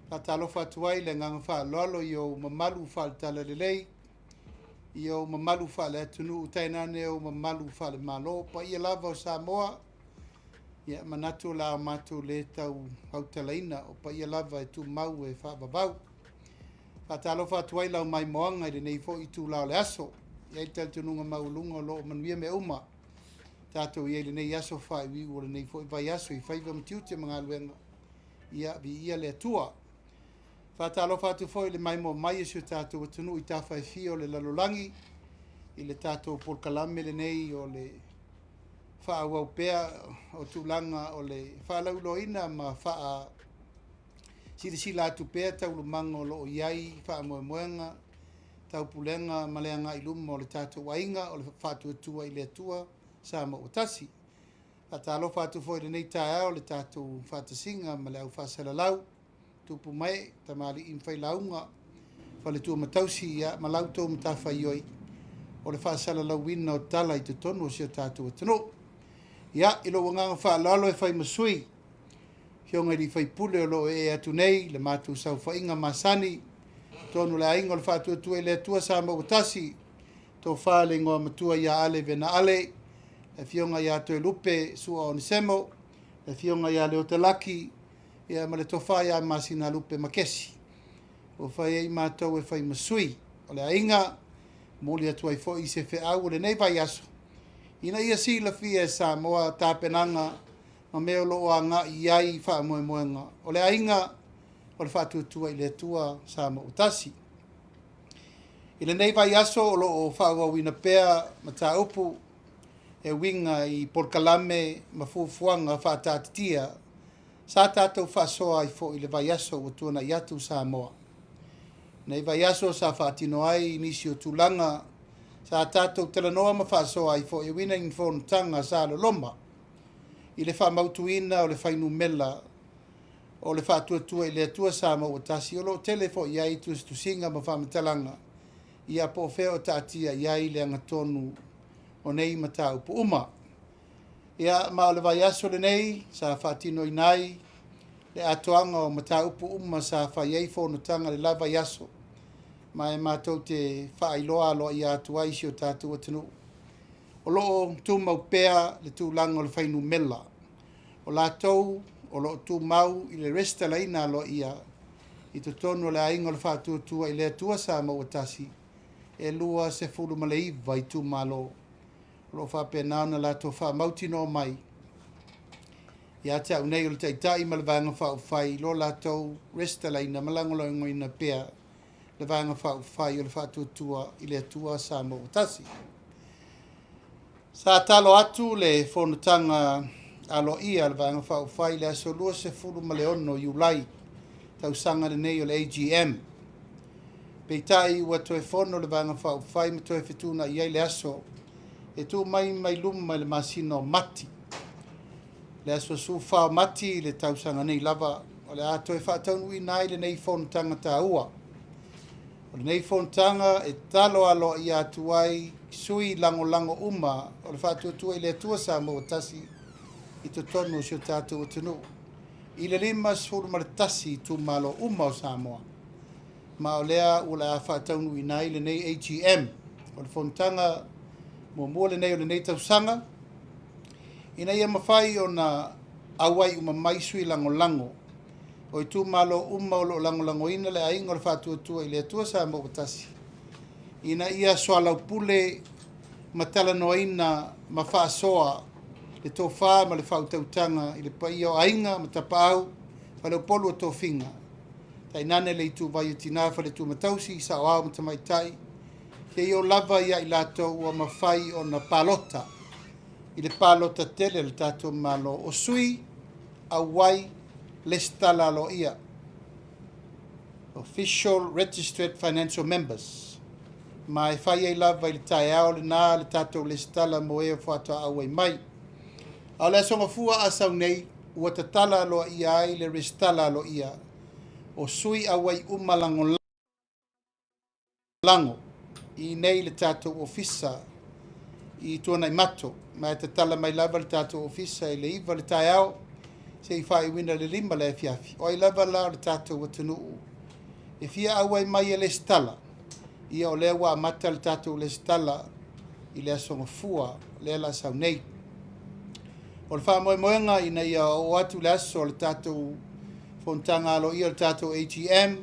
Fatalofa tuai le nganga fa lolo yo mamalu fa tala lelei. Yo mamalu fa le tunu utainane o mamalu fa le malo pa ia lava o Samoa. Ia manatu la matu le tau hautalaina o pa ia lava e tu mau e fa babau. Fatalofa tuai lau mai moanga i le nei fo i tu lao le aso. Ia i tal tununga maulunga lo manuia me uma. Tato ia le nei aso fa i o le nei fo i vai aso i faiva mtiute mga luenga. Ia vi ia le tua. Fatalofa tu foi le mai mo mai su tato tunu i tafa e fio le lalolangi. I le tato polkalame le nei o le faa waupea o tulanga o le faa lauloina ma faa sila atu pea tau lumango lo o iai faa moemoenga tau pulenga maleanga iluma o le tato wainga o le fatu tua i le tua sa ma utasi. Fatalofa tu foi le nei tae o le tato fatasinga ma le au fasalalau tupu mai tamali in fai launga fa le tua matausi ia malau tō matafa ioi o le fasalalau wina o tala i te tonu o sia tato atano. Ia ilo wanganga fa lalo e fai masui hionga li fai pule o lo e atu nei le matu sau fainga masani tonu le ainga o le fatu atua i le atua sa ma utasi tō fa le ngoa matua ia ale vena ale e fionga ia to e lupe sua o nisemo e fionga ia le o te laki ia ma le tofa ia masina lupe makesi o fai ei mātou e fai masui o le ainga moli atua i fo i se fe au le nei vai aso ina ia si la fia e Samoa tāpenanga ma meo loo anga iai wha moe moenga o le ainga o le whatu tua i le tua Samoa utasi i le nei vai aso o loo wha wina pea ma tā upu e winga i porkalame ma fufuanga wha tātitia sa tātou whasoa i fo i le vai aso o tuana i atu Samoa. Nei vai aso sa whaatino ai nisi o tulanga sa tātou telanoa ma whasoa i fo i wina in fon tanga sa lo loma. I le whamautuina o le whainu mela o le whaatuatua i le atua Samoa o tasi o lo tele fo i ai tusinga ma whamatalanga i a po feo tātia i ai le angatonu o nei mata upu uma. Ia ma o le vai aso le nei, sa whaatino i nai, le atoanga o mata upu uma sa whaiei whonutanga le la vai aso, ma e mātou te whaailoa lo i atu aisi o tātou atanu. O loo tū mau pea le tū langa o le whainu mela. O lātou, o loo tū mau i le resta laina lo ia, i te tono le ainga o le whaatuatua i le atua sa mau atasi, e lua se fulu maleiva i tū malo. Lo fa penana la to fa mautino mai ya ta unei o tai ma le vanga fa fai lo la to resta la ina malango lo ina pea le vanga fa fai o le fa tua i le tua sa mo tasi sa talo atu le fonutanga alo ia le vanga fa fai le so lo se fulu maleono Julai tau sanga le nei o le AGM peitai wa to e fono le vanga fa fai me to e fituna ia le aso e tu mai luma le masino mati. Le aso su fa mati le tausanga nei lava o le ato e whaataunu i nai le nei fontanga ta ua. O le nei fontanga e talo alo i atu ai sui lango uma o le whaatuatua i le atua sa mo tasi i to tonu o sio tātou atunu. I le lima sfuru maritasi tu malo uma o Samoa. Ma o lea o le a whaataunu i nai le nei AGM o le fontanga mo le nei o le nei tausanga ina ia mawhai o na awai uma maisui lango o i tū malo uma o lo lango ina le ainga o le whatuatua i le atua sa mo batasi ina ia soalau pule matala no ina ma whaasoa le tō wha ma le whautautanga i le pai o ainga ma tapau wha leo polu o tō whinga tai nane le i tū vai o tina wha le tū matausi sa o au ma tamaitai ke io lava ia i lato ua mawhai o na palota. I le palota tele le tato malo o sui a wai le stala lo ia. Official Registered Financial Members. Ma e whai e lava i le tae ao le nā le tato le stala mo e o whata au mai. A le songa fua a sau nei ua tatala lo ia ai le restala lo ia. O sui a wai umalango lango. I nei le tātou ofisa i tuana i mato, mai te tala mai lava le tātou ofisa i le iwa le tai au, se i whai wina le lima le fiafi. O i lava la o le tātou watunu e fia awai mai e le stala. Ia o lea wa amata le tātou le stala i le asonga fua le la sau nei. O le wha moe moenga ina ia o atu le aso le tātou fontanga alo ia le tātou ATM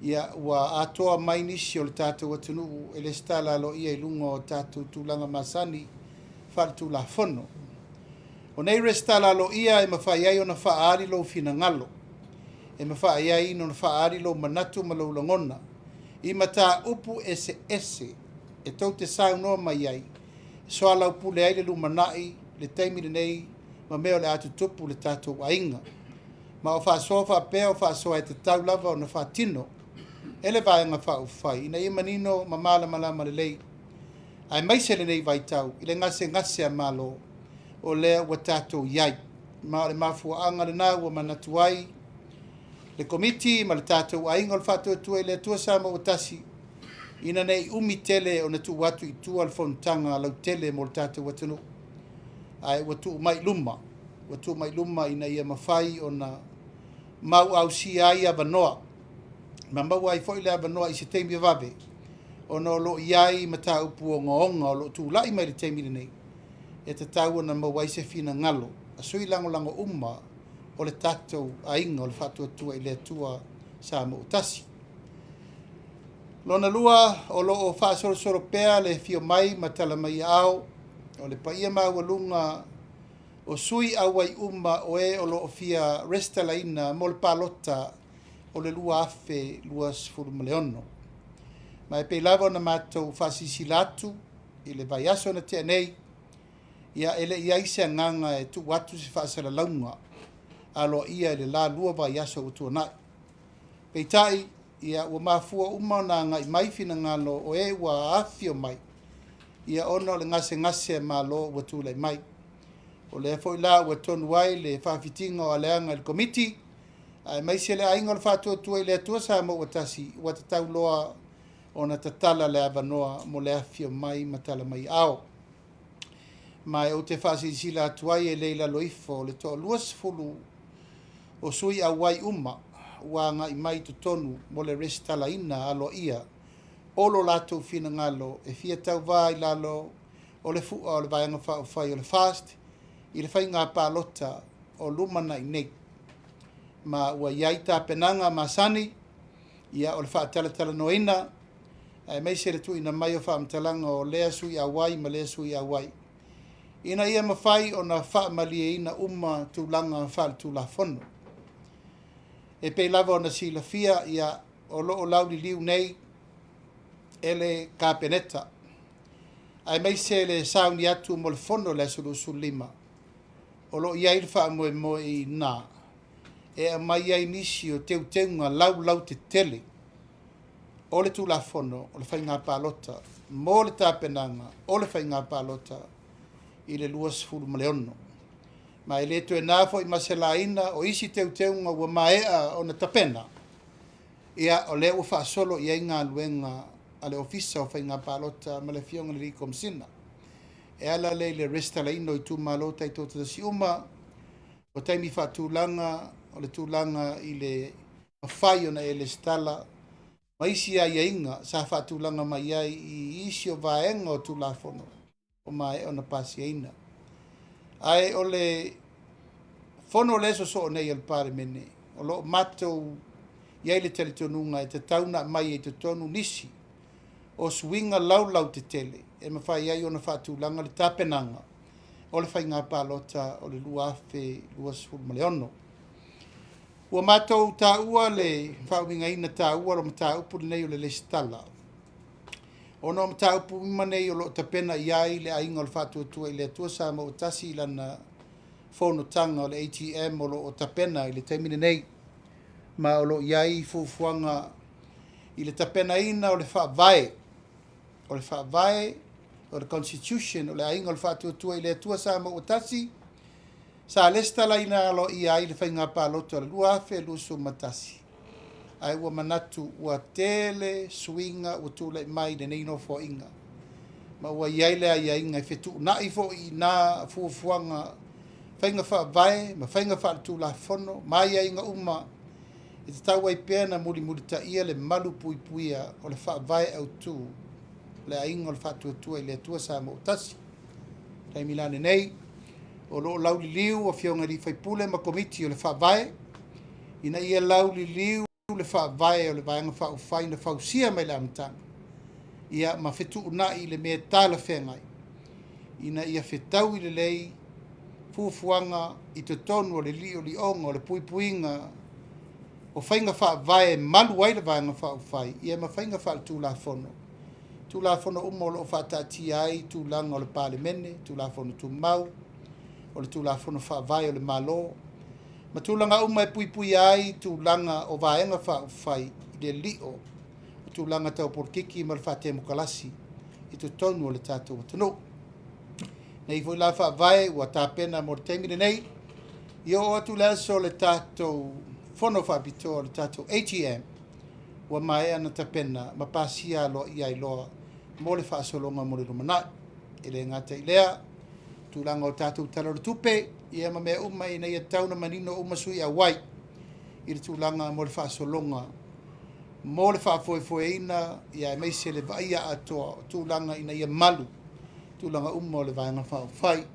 ia wa atoa mai nisi o le tātou watunu e le stala alo ia i lunga o tātou tūlanga masani whare tūla whono. O nei re stala alo ia e mawhai ai o na whaari lo fina ngalo. E mawhai ai no na whaari lo manatu ma lo langona. I mata upu ese e tau te sau noa mai ai. So ala upu le ai le lumanai le taimine nei ma meo le atu tupu le tātou ainga. Ma o whaasoa whaapea o whaasoa e te tau lava o na whaatino. Ele vaenga whaufai. Ina ima nino ma mala malama le lei. Ai maise le nei vai tau. Ile ngase a malo o lea wa tātou iai. Ma o le mafua anga le nā ua manatu ai. Le komiti ma le tātou ainga o le whātua tua i le tua sama o tasi. Ina nei umi tele o na tu watu i tua al fontanga lau tele mo le tātou watunu. Ai watu mai luma. Watu mai luma ina ia mawhai o na mau au si ai a vanoa. Ma mau ai fo i le a vanoa i se teimi vave. O na lo iai ma tā upu o ngonga o lo tu lai mai le teimi nei. E te tau na mau ai se fina ngalo. A sui lango uma o le tātou ainga o le whatua tua i le tua sa mo utasi. Lona lua o lo o whaasoro pea le fio mai matala mai ao o le paia maualunga o sui awai o e o lo o fia restalaina mo le palota o le lua afe lua sfuru maleono. Ma e peilava na mātou whasisilatu i le vai aso na te anei ia ele ia ise nganga e tu watu se whaasala launga alo ia le la lua vai aso o tuanai. Peitai ia ua mafua na ngai mai fina ngalo o e ua afio mai. Ia ono le ngase malo ua tu le mai. O le foi la ua tonu ai le whaafitinga o aleanga le komiti. Ai mai se le ainga le whaatua tua i le atua sa mo ua tasi ua tatau loa o na tatala le avanoa mo le afio mai matala mai ao. Mai o te whaasi sila atuai e leila loifo le to luas fulu o sui awai ua ngai mai tu tonu mo le restala ina alo ia o lo lato fina ngalo e fia tau vai lalo o le fua o le vaianga whai o le fast i le whai ngā pālota o lumana i nei. Ma ua iai tā penanga masani ia o le whaatala noina ai mai se le tu ina mai o whaamtalanga o lea sui awai ma lea sui awai. Ina ia mawhai o na whaamalie ina tūlanga whaal tūla whono. E pe lava o na sila fia ia o loo lauli liu nei ele kapeneta. Ai mai se le sauni atu mo le whono le sulusu lima. O loo iai le wha moe i nā. E a mai ai nisi o teunga lau te tele. O le tūla whono, o le whainga pālota. Mo le tāpenanga, o le whainga pālota i le luas fulu maleono. Ma e leto e nāfo i maselaina o isi teunga ua maea o na tapena. Ia o le ua whaasolo i ngā luenga a le ofisa o whainga pālota ma le fionga le rikom sina. E ala le restalaino i tū malota i tōta si uma o taimi whaatūlanga o le tūlanga i le mawhai o na e le stala ma isi a inga sa whaatūlanga mai ai i isi o vaenga o tūlafono o mai o na pasiaina. Ai o le fono le so nei al pare mene o lo matou iai le teletonunga e te tauna mai e te tonu nisi o swinga lau te tele e mawhai ai o na whaatūlanga le tapenanga o le whainga pālota o le lua afe lua sfuru maleono. Ua matou tā ua le whauminga ina tā ua lo mata upu nei o le lestala. Ono mata upu ima nei o lo tapena iai le ainga o le whātua i le atua sa ma o tasi lana whaunotanga o le ATM o lo o tapena i le taimine nei. Ma o lo iai fufuanga i le tapena ina o le whaavae. O le whaavae o le Constitution o le ainga o le whātua i le atua sa ma o tasi. Sa lestala ina lo iai le whainga pālota o le lua afe lusu matasi. Ai ua manatu ua tele swinga ua tūle mai de neino fo inga. Ma ua iai lea ia inga i whetu na i fo i nā fuafuanga Whainga whaavae, ma whainga whaatulafono, mai ai ngā uma, i te tau ai pēr na muri ta ia le malu pui puia o le whaavae au tū, le ainga o le whaatuatua i le atua sa mo utasi. Tai milane nei, o loo lauli liu o fionga ri whaipule ma komiti o le whaavae, ina ia lauli liu le whaavae o le vaenga whaufai na whausia mai le amatanga. Ia ma whetu una i le mea tala whengai. Ina ia whetau i le lei, fuafuanga i te tonu o le li o li onga o le puipuinga o whainga whaavae malu ai le vaenga whaufai. Ia ma whainga wha tūlafono. Tūlafono umo o whaatati ai, tūlanga o le palemene, tūlafono tūmau, o le tūlafono whaavae o le malo. Ma tūlanga uma e puipui ai, tūlanga o vaenga whaufai i le lio, o tūlanga tau porkiki ma le whaatemu kalasi i te tonu o le tātou atano. Nei foi la whaavae ua tāpena mo le taimire nei, i o atu le aso le tātou whono whaapito o le tātou ATM, ua mai ana tāpena ma pāsia lo i ai loa mo le whaasolonga mo le rumanai. E le ngata i lea, tūlanga o tātou talaro tupe, ia ma mea uma i nei tauna manino uma sui a wai, i le tūlanga mo le whaasolonga, mo le whaafoefoeina, ia e meise le vaia atoa, tūlanga i nei malu, tūlanga uma o le vaenga whaufai.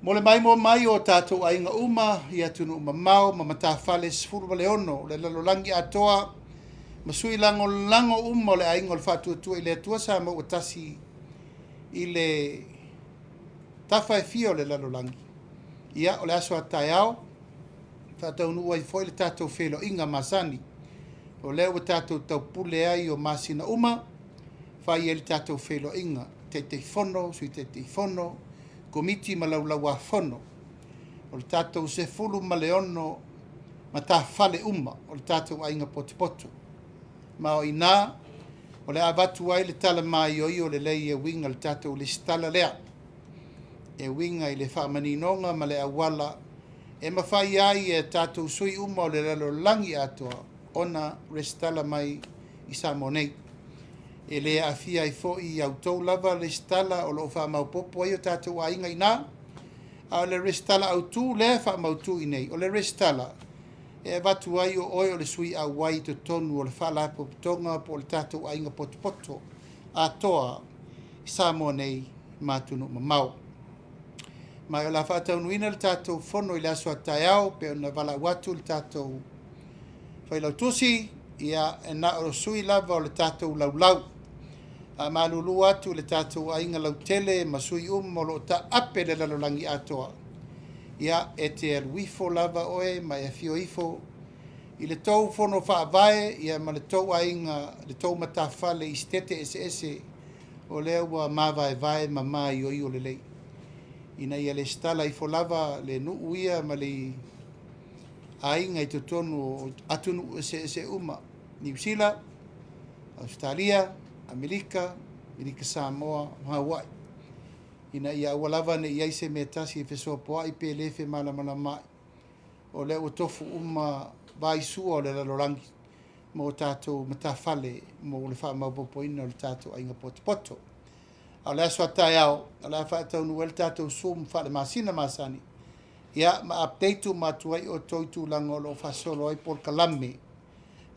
Mo le mai o tātou ainga uma, ia tunu uma mau, ma matawhale sifuru ma leono, le lalolangi atoa, ma sui lango uma o le ainga o le whatuatua i le atua sa ma utasi i le tawhai fio le lalolangi. Ia o le aso atai au, whatau nua i foi le tātou whelo inga masani, o leo o tātou tau pule ai o masina uma, whai e le tātou whelo inga, te fono, sui te fono, komiti ma laulau a fono, o le tātou se fulu ma leono, ma tā whale uma, o le tātou ainga potopoto. Ma o ina, o le avatu ai le tala mai o le lei e winga le tātou le stala lea, e winga i le whaamaninonga ma le awala, e mawhai ai e tātou sui uma o le lalo langi atoa, ona restala mai i Samonei. E le afia i fo i autou lava le stala o lo whaamaupopo ai o tātou ainga ina, a le restala autu le whaamautu i nei, o le restala, e watu ai o oi o le sui a wai to tonu o le whalapo tonga po le tātou ainga potopoto, a toa i Samonei mātunu mamau. Mai o la whaataunuina le tātou whono i le aso atai au, pe o na wala watu le tātou whailau tusi, ia e na o sui lava o le tātou laulau. A malulu atu le tātou ainga lau tele, ma sui o lo ta ape le lalolangi atoa. Ia e te aluifo lava oe, ma e fio ifo, i le tau whono whaavae, ia ma le tau ainga, le tau matawhale i stete ese, o lea ua mawae vae ma mai o le lei. Ina ia le stala i folava le nuu ia ma le ainga i te tonu atunu ese uma. New Zealand, Australia, Amerika Samoa, Hawaii. Ina ia walava ne ia se me tasi e fesoa poa i pe lefe malamana mai. O le o tofu uma vai sua o le lalorangi. Mo tātou matawhale mo le wha maupopoina o le tātou ainga potopoto. A le aso atai au, a le whaatau nu el tātou sum wha le masina masani. Ia ma updateu matuai o toitu lango lo whasolo ai por kalame.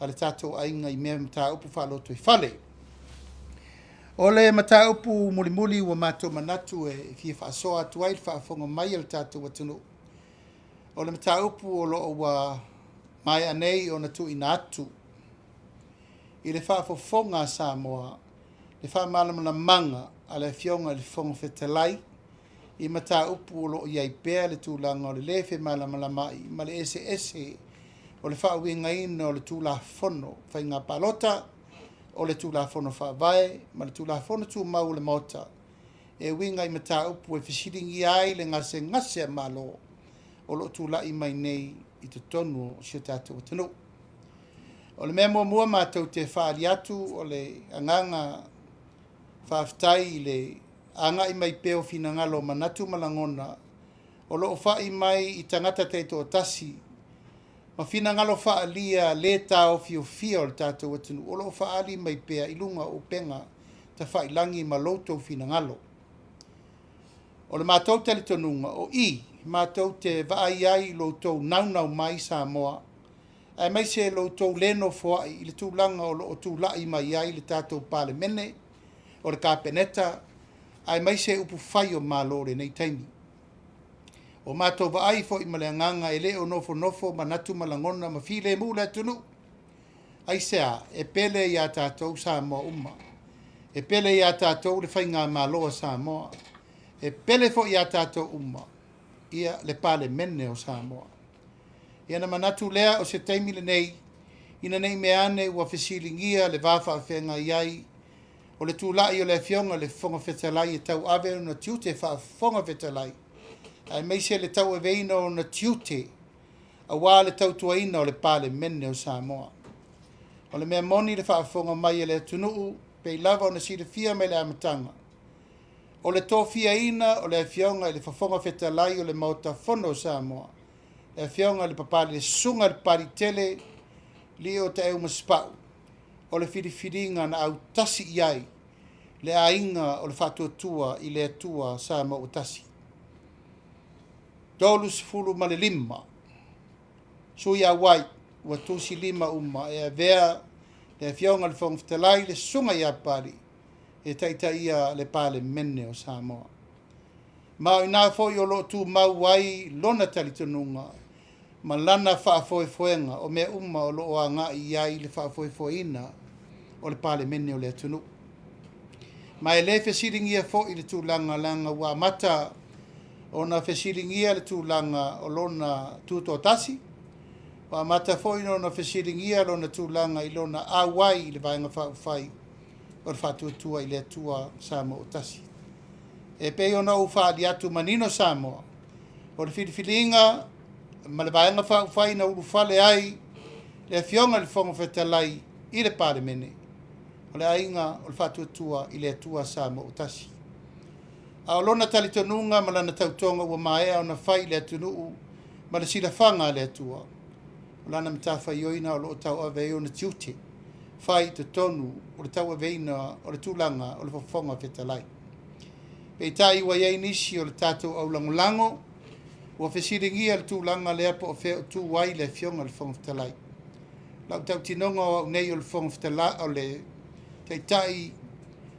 A le tātou ainga i mea mata upu whaloto i whale. O le mata upu mulimuli ua mātou manatu e fia whaasoa atu ai whaafonga mai le tātou atunu. O le mata upu o lo ua mai anei o na tu ina atu. I le whaafofonga Samoa, le whaamalamana manga a le fionga le fonga whetalai, i mata upu o lo iai pēr le tūlanga o le lefe malamana mai, ma le ese o le whaawinga ina o le tūla fono, whainga palota, o le tūla fono whaavae, ma le tūla fono tū mau le mota, e winga i mata upu e whisiringi ai le ngase malo, o lo tūla i mai nei i te tonu o si tātou atanu. O le mea mua mātou te whaari atu, o le anganga whaaftai i le anga i mai peo fina ngalo manatu malangona, o lo whai mai i tangata te to tasi, ma fina ngalo whaalia le tau fio o le tātou atunu, o lo whaali mai pea ilunga o penga ta whailangi ma loto fina ngalo. O le mātou tele tonunga o i, mātou te vaai ai lo tau naunau mai Samoa. Ai mai se lo tau leno foai i le tūlanga o lo tūlai mai ai le tātou pāle mene o le kāpeneta. Ai mai se upu whai o mālore nei taimi. O mātou vaai fo i maleanganga e le o nofo manatu malangona ma file mu le tunu. Ai sea e pele ia tātou Samoa umma. E pele ia tātou le whainga māloa Samoa. E pele fo ia tātou umma. Ia le pale mene o Samoa. Ia na manatu lea o se taimile nei, ina nei meane ua fesilingia le wafa a whenga iai, o le tūlai o le fionga le fonga whetalai e tau ave o na tiute wha fonga whetalai. Ai meise le tau aveina o na tiute, a wā le tau tuaina o le pale mene o Samoa. O le mea moni le wha fonga mai e le tunuu, pei lava o na sire fia me le amatanga. O le tōwhia ina o le fionga i le whafonga whetalai o le mauta fono o Samoa. Le fionga le papali le sunga le paritele li o te eo maspau. O le whiriwhiringa na au tasi iai le ainga o le whatuatua i le atua Samoa o tasi. Dolu sifuru ma le lima. Sui a wai ua tusi lima uma e a vea le fionga le whafonga whetalai le sunga i a pari. E taita ia le pale mene o Samoa. Ma o ina foi o lo tu mau wai lona talitonunga. Ma lana whaafoefoenga o mea o lo o anga i ai le whaafoefoeina o le pale mene o le atunu. Ma e le whesiringia fo i le tūlanga langa wa mata o na whesiringia le tūlanga o lona tūtotasi. Wa mata fo i na whesiringia lona tūlanga i lona awai i le vaenga whaafai. O le whatuatua i le atua Samoa o tasi. E pei ona u whaadi atu manino Samoa. O le whiriwhiringa, ma le vaenga whaafai na uru whale ai, le fionga le whonga whetalai i le pare mene. O le ainga o le whatuatua i le atua Samoa o tasi. A o lona talitonunga ma lana tautonga ua maea o na whai le atunuu, ma le silafanga le atua. O lana mtawhai oina o lo tau ave o na tiute. Whai te tonu o le tau aveina o le tūlanga o le whafonga whetalai. Pei tai ua iei nisi o le tātou au langolango, ua whesiringia le tūlanga le apo o whea o tū wai le fionga le whafonga whetalai. Lau tau tinonga o nei o le whafonga whetalai o le tei tai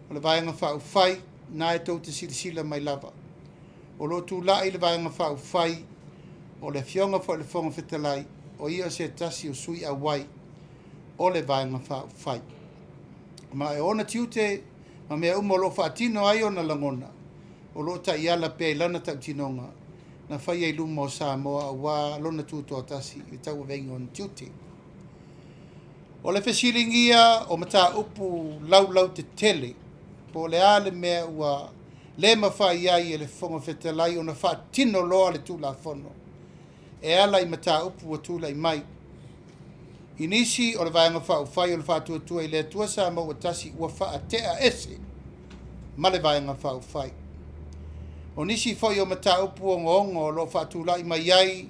o le vaenga whau whai na e tau te sirisila mai lava. O lo tūlai le vaenga whau whai o le fionga wha le whafonga whetalai o ia se tasi o sui a wai o le vaenga whai. Ma e ona tiute, ma mea lo whaatino ai o na langona, o lo ta iala pe lana tau tinonga, na whai ai luma o Samoa a wā lona tūtoa tasi i tau venga o na tiute. O le whesiringia o mata upu lau te tele, po le ale mea ua le mawhai ai e le whonga whetalai o na whaatino loa le tūla whono. E ala i mata upu o tūla i mai. Inisi o le vaenga whai o le whatuatua i le atua Samoa o tasi ua whaatea ese ma le vaenga whai. O nisi whai o mata upu o ngongo o lo whaatula i mai ai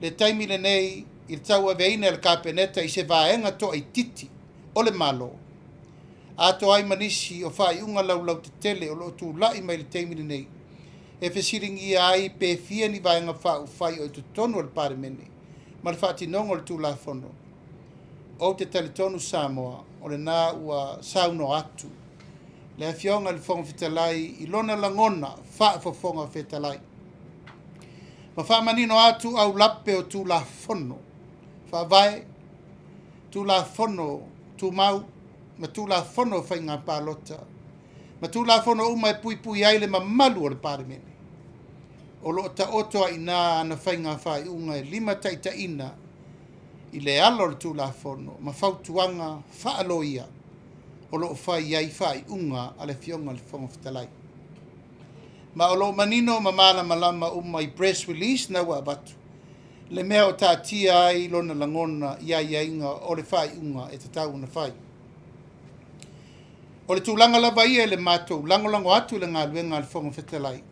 le taimile nei i le tau aveina le kāpeneta i se vaenga to ai titi o le malo. Ato ai manisi o whai unga lau te tele o lo tūla i mai le taimile nei. E whesiringi ai pe fia ni vaenga whai o i tonu o le pare mene. Ma le whaatinongo le tūla whono. O te talitonu Samoa, o le nā ua sauno atu. Le fionga le whonga whetalai i lona langona whaafofonga whetalai. Ma whaamanino atu au lape o tū la whono. Whaavae, tū la whono tū mau, ma tū la whono whainga pālota. Ma tū la whono uma e pui ai le mamalu o le pāremene. O lo ta otoa i nā ana whainga whai unga e 5 taitaina i le alo le tūla whono, ma whautuanga whaaloia o lo whai iai whai unga a le fionga le whonga whetalai. Ma o lo manino ma mala malama i press release na wa batu. Le mea o tātia ai lona langona ia inga o le whai unga e te tau na whai. O le tūlanga lava ia le mātou langolango atu le ngā luenga le whonga whetalai.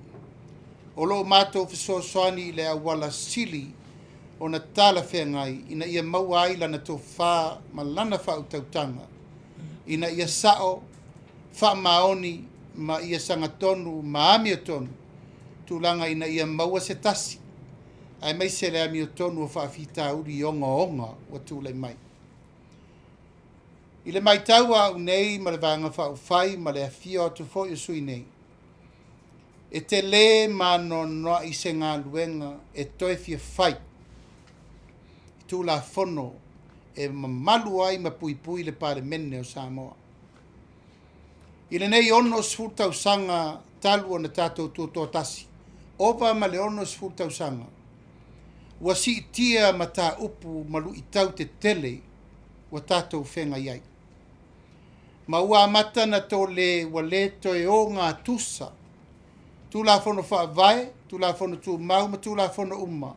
O lo mātou whisoswani le awala sili o na tala whengai, ina ia maua ai lana tō whā ma lana whau tautanga. Ina ia sao, wha maoni, ma ia sanga tonu, ma amia tonu, tūlanga ina ia maua se tasi, ai mai se le ami o tonu o whaafita uri onga o tūlei mai. I le mai taua au nei ma le vanga whai ma le afia o tu fo i sui nei. E te le mano noa i se ngā luenga e toi fia whai. I tū la whono e malu ai ma pui pui le pare mene o Samoa. I le nei ono sfurtau sanga talu o na tātou tō tasi. Opa ma le ono sfurtau sanga. Ua si tia ma tā upu malu i tau te tele wa tātou whenga iai. Ma ua amata na tō le wa le toi o ngā tusa. Tu la whono wha vai, tu la whono tu mau, ma tu la whono uma.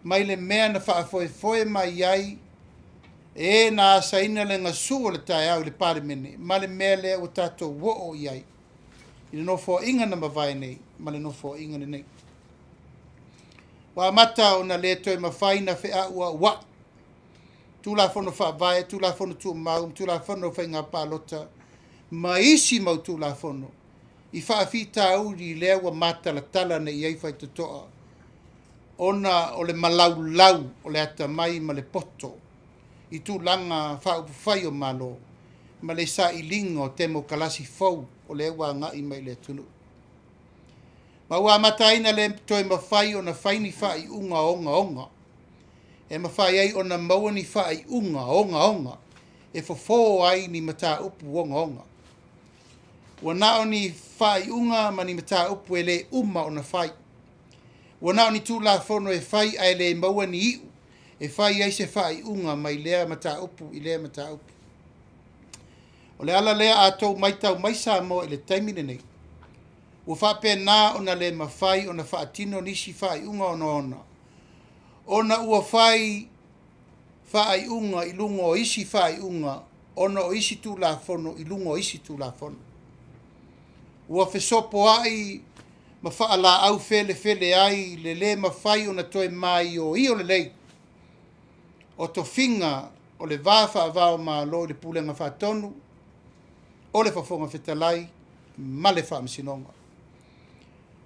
Mai le mea na wha foe mai iai, e na saina le ngā sua le tai au le pare mene, ma le mea le o tātou wo o iai. I le no fo inga na mawai nei, ma le no fo inga nei. Wa amata o na le toi mawhai na whea ua wa. Tu la whono wha vai, tu la whono tu mau, tu la whono whainga pālota, ma isi mau tu la whono. I whaafita auri lea wa mata la tala na iei whai tutoa. Ona o le malau lau o le ata mai ma le poto. I tū langa whai o malo. Ma le sa i lingo temo kalasi fau o le ewa ngai mai le tunu. Ma ua mata ina le toi mawhai o na whaini whai unga onga. E mawhai ai o na mauani whai unga onga. E fofo ai ni mata upu onga. Wa nao ni whai unga ma ni mata upu e le uma o na whai. Wa nao ni tū la whono e whai ai le maua ni iu. E whai ai se whai unga mai lea mata upu i lea mata upu. O le ala lea a tau maitau mai Samoa i le taimine nei. Ua whape nā o na le mawhai o na whaatino nisi whai unga ona. Ona ua whai unga i lungo o isi whai unga. Ona o isi tū la whono i lungo o isi tū la whono. Ua whesopo ai ma whaala au fele ai le mawhai o na toi mai o i o le lei. O to finga o le vāwha avao ma lo le pulenga whatonu, o le whafonga whetalai, ma le whaamsinonga.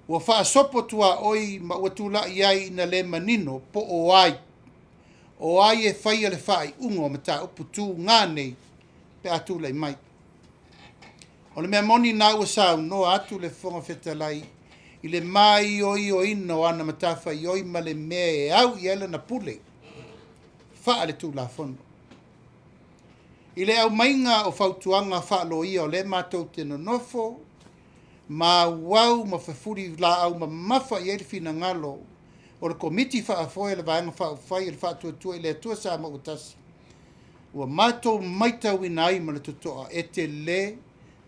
Ua whaasopo tua oi ma ua tūla iai na le manino po o ai. O ai e whaia le whai ungo ma tā upu tū ngānei pe atu lei mai. O le mea moni nā ua sau no atu le whonga whetalai i le mai o ino ana matawha i oi ma le mea e au i ele na pule. Wha le tū la whono. I le au mainga o whautuanga whaalo ia o le mātou te nonofo, ma wau ma whawhuri la au ma mawha i elfina ngalo o le komiti whaafoe le vaenga whaafai le whaatuatua i le atua sa ma utasi. Ua mātou maitau ina ai ma le tutoa e te le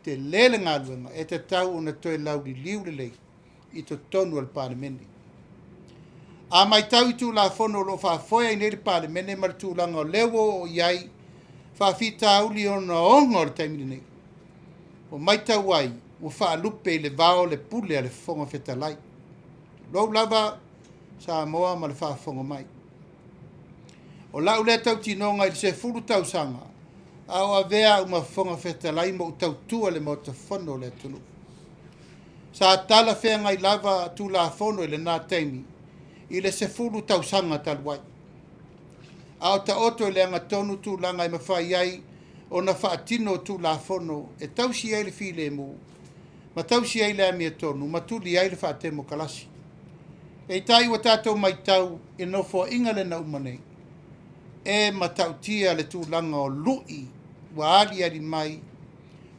ngā luenga e te tau o na toi lauri liu le lei i to tonu al pālemene. A mai tau i tū la whono lo whaafoia i nere pālemene ma le tūlanga o lewo o iai whaafita auli o na onga o le taimini nei. O mai tau ai ua whaalupe i le vao le pule a le whonga whetalai. Lou lava Samoa ma le whaafonga mai. O lau le tau tinonga i le se furu tau sanga. Au a vea uma whonga whetalai mo utau tua le mota whono le tunu. Sa tala whea ngai lava tu la whono i le nā teimi. I le se furu tau sanga taluai. Au ta oto i le anga tonu tu langa i mawhai ai o na whaatino tu la whono e tausi ai le while mu. Ma tausi ai le amia tonu, ma tuli ai le whaatemo kalasi. E tai wa tātou mai tau e nofo inga le na umanei. E ma tau tia le tu langa o lui wa ali ali mai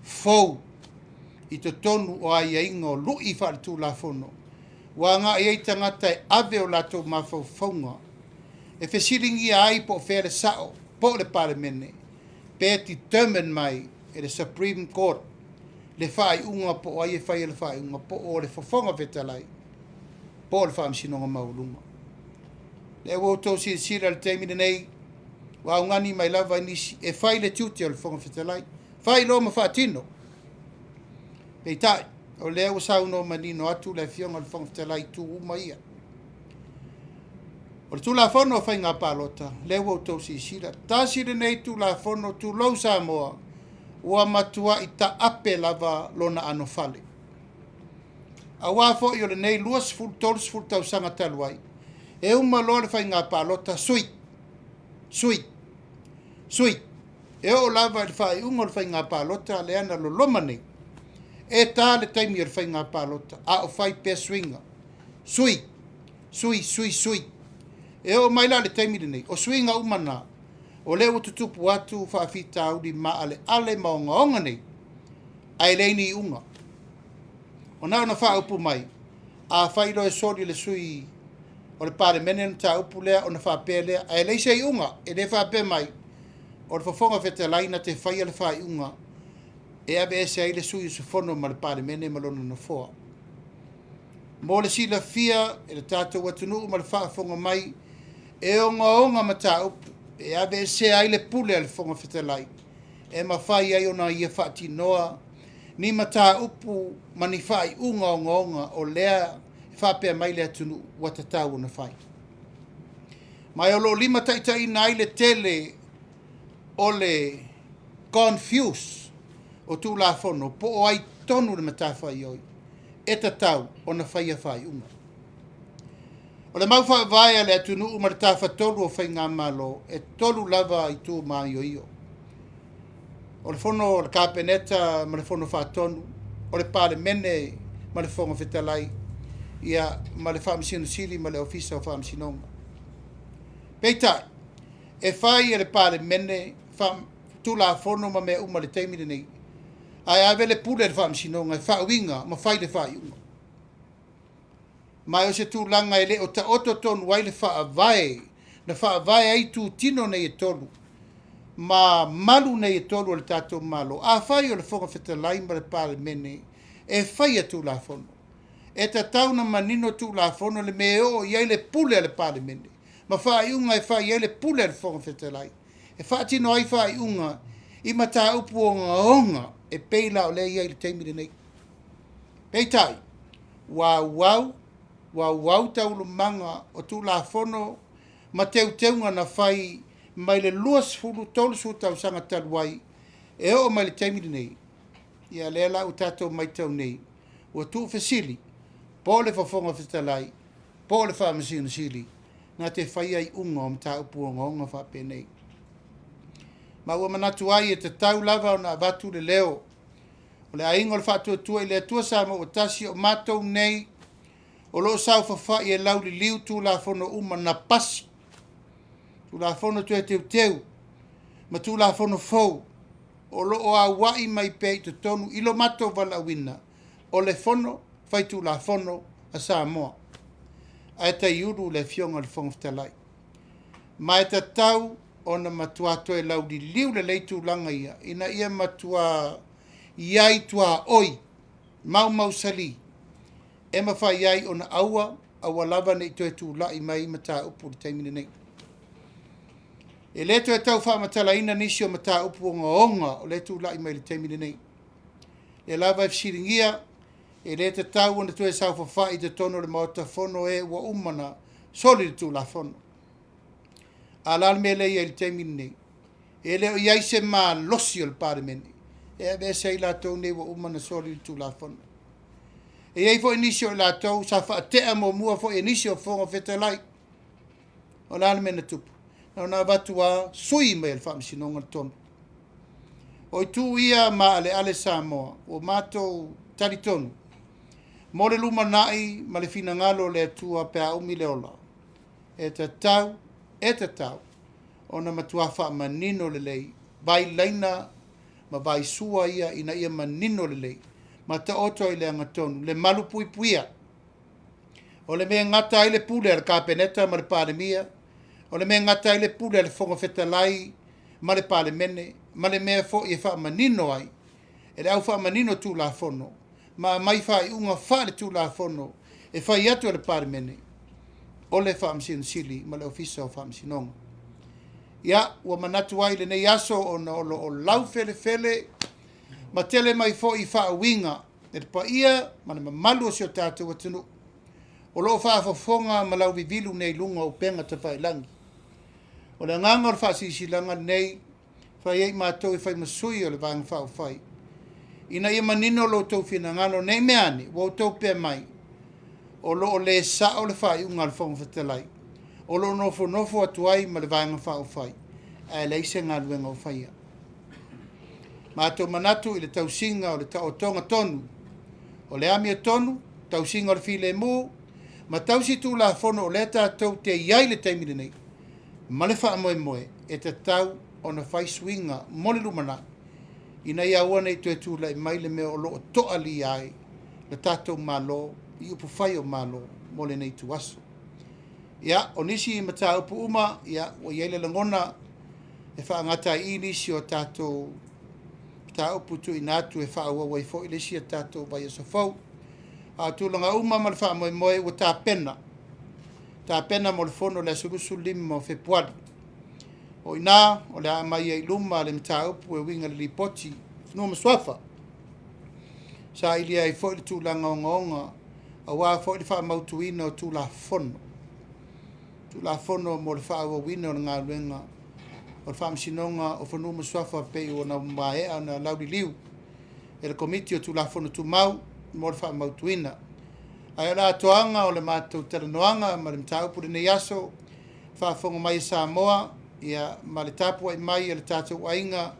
fou i te tonu o ai inga o lui wha le tu la whono. Wa ngā i ei tangata e ave o lato mawhau whaunga. E whesiringi ai po where sao, po le palemene. Pe determine mai e le Supreme Court le whai unga po ai e whai le whai unga po o le whawhonga vetalai. Po le whaamsinonga maulunga. Le wo tau si sira le teimine nei, wa ungani mai lava nisi e whai le tuti o le whonga vetalai. Whai lo ma whaatino. Pei tai, o leo sauno manino atu le fionga le whonga vetalai tu uma ia. O le tula whono whai ngā pālota, leo o tau si sira. Tā sira nei tula whono tu lau Samoa, ua matua i ta ape lava lona ano whale. A wāfo i o le nei luas ful tau sanga taluai. E uma loa le whainga pālota, sui. E o lava le whai unga le whainga pālota, le ana lo loma nei. E tā le taimi le whainga pālota, a o whai pē swinga. Sui. E o maila le taimi nei, o swinga umana, o le ututupu atu whaafita audi maa ale maonga nei, ai leini unga. O nao na wha upu mai, a whairo e sori le sui, o le pare mene na ta upu lea, o na wha pē lea, ai leise i unga, e le wha pē mai, o le whafonga whete laina te whaia le wha i unga, e abe e se ai le sui su fono ma le pare mene malona na foa. Mo le sila fia, e le tātou atunu ma le whaafonga mai, e onga ma ta upu, e abe e se ai le pule le whafonga whete lai, e ma whai ai ona ia whaati noa, ni mata upu mani whai unga o lea whapea mai le atunu watatau na whai. Mai o lo lima taitai nai le tele o le confuse o tu la fono po o ai tonu le mata whai oi. E tatau o na whai a whai unga. O le mau wha vai le atunu umarita whatolu o whai ngā malo e tolu lava i tu mai o io. O le fono o le kapeneta ma le fono whaatonu, o le pale mene ma le fonga whetalai, ia ma le whaamisino siri ma le ofisa o whaamisinonga. Peitai, e whai e le pale mene, tula fono ma mea uma le teimine nei, ai ave le pule le whaamisinonga, e whaawinga ma whai le whai unga. Mai o se tūlanga e le o ta oto tonu wai le whaavae, na whaavae ai tu tino nei e tolu, ma malu nei e tolu o le tātou malo. A whai o le whonga whetalai ma le pale mene, e whai a tū la fono. E ta tauna manino tū la fono le meo iai le pule a le pale mene. Ma whai unga e whai iai le pule a le whonga whetalai. E whaatino ai whai unga, i ma tā upu onga e peila o le iai le teimire nei. Peitai, wau taulu manga o tū la fono, ma teunga na whai mai le luas fulu tolu su tau sanga taluai, e o mai le teimiri nei, ia le la utato mai tau nei, ua tu fesili, po le whafonga whetalai, po le whamasina sili, nga te whai ai unga o mta upu onga whape nei. Ma ua manatu ai e te tau lava o na avatu le leo, o le aingo le whaatua tua i le atua sama o tasi o matou nei, o lo sau whawhai e lau li liu tu la fono uma na pasi, tu la fono tu e teu, ma tu la fono fou, o lo o a wai mai pei te tonu ilo mato wala wina, o le fono, fai tu la fono a Samoa. A e te iuru le fionga le fonga whtalai. Ma e te tau, o na matua to e lau li liu le leitu langa ia, ina ia matua iai tua oi, mau sali, e ma whai iai o na aua lava nei to e tu lai mai mata upu le taimine nei. E leto e tau whaamatala ina nisi o mata upu onga o leto lai mai le taimine nei. E lava e fsiringia, e leto tau ona tu e sau whawhai te tono le maota fono e ua umana soli le tu la fono. A lal me lei e le taimine nei. E leo iai se ma losi o le pare meni. E abe se i la tau nei ua umana soli le tu la fono. E iai fo inisi o la tau sa wha tea mo mua fo inisi o fonga whetalai. O lal me na tupu. Na vatua sui mai le whaamisinonga tonu. O tu ia ma ale Samoa, o mātou tari tonu. Mo le luma nai ma le fina ngalo le atua pe a umi le ola. E te tau, o na matua wha manino le lei, vai leina ma vai sua ia ina ia manino le lei, ma ta oto i le angatonu, le malu puipuia. O le mea ngata i le pule al kapeneta ma le pāremia, o le mea ngata i le pule le fonga whetalai, ma le pale mene, ma le mea fo i e wha manino ai, e le au wha manino tū la fono, ma mai wha i unga wha le tū la fono, e wha i atu le pale mene, o le wha amsino sili, ma le ofisa o wha amsinonga. Ia, ua manatu ai le nei aso o na olo o lau fele, ma tele mai fo i wha winga, e pa ia, ma le mamalu o sio tātou atunu, o loo wha fonga ma lau vivilu nei lunga o penga te whailangi. O le nganga o le whaasisilanga nei, whai ei mātou i whai masui o le vāng whao whai. Ina ia manino lo tau whina ngano nei meane, wau tau pia mai, o lo le sa o le whai unga le whonga whetalai. o lo nofo atu ai ma le vaenga whaofai. E leise ngā luenga o whaia. Mātou manatu i le tausinga o le taotonga tonu. O le amia tonu, tausinga o le file mū, ma tausi tu la fono o le tātou te iai le taimile nei. Ma le wha moe moe, e te tau o na whai swinga mole lumana. Ina ia wana i tue tūla i maile mea o lo o toa li ai, le tātou malo, i upu whai o malo, mole nei tu aso. Ia, o nisi i mata upu uma, ia, o iele langona, e wha ngata i nisi o tātou ta upu tu i nātu e wha ua wai fo i lesi a tātou vai a sofau. A tūlanga uma ma le wha moe moe ua tā pena. Tā pena mo le fono le surusu lima o Februari. O ina, o le amai ai luma le mta upu e winga le lipoti, nua maswafa. Sa ili ai fo i le tūlanga o ngonga, a wā fo i le wha mautuina o tūla fono. Tūla fono mo le wha ua wina o le ngā luenga, o le wha msinonga o whanua maswafa pei o na maea na lauri liu. E le komiti o tūla fono tu mau, mo le wha mautuina. Ai la toanga o le mātou telenoanga ma le mtaupu le nei aso, whaafonga mai Samoa, ia ma le tapu ai mai le tātou ainga,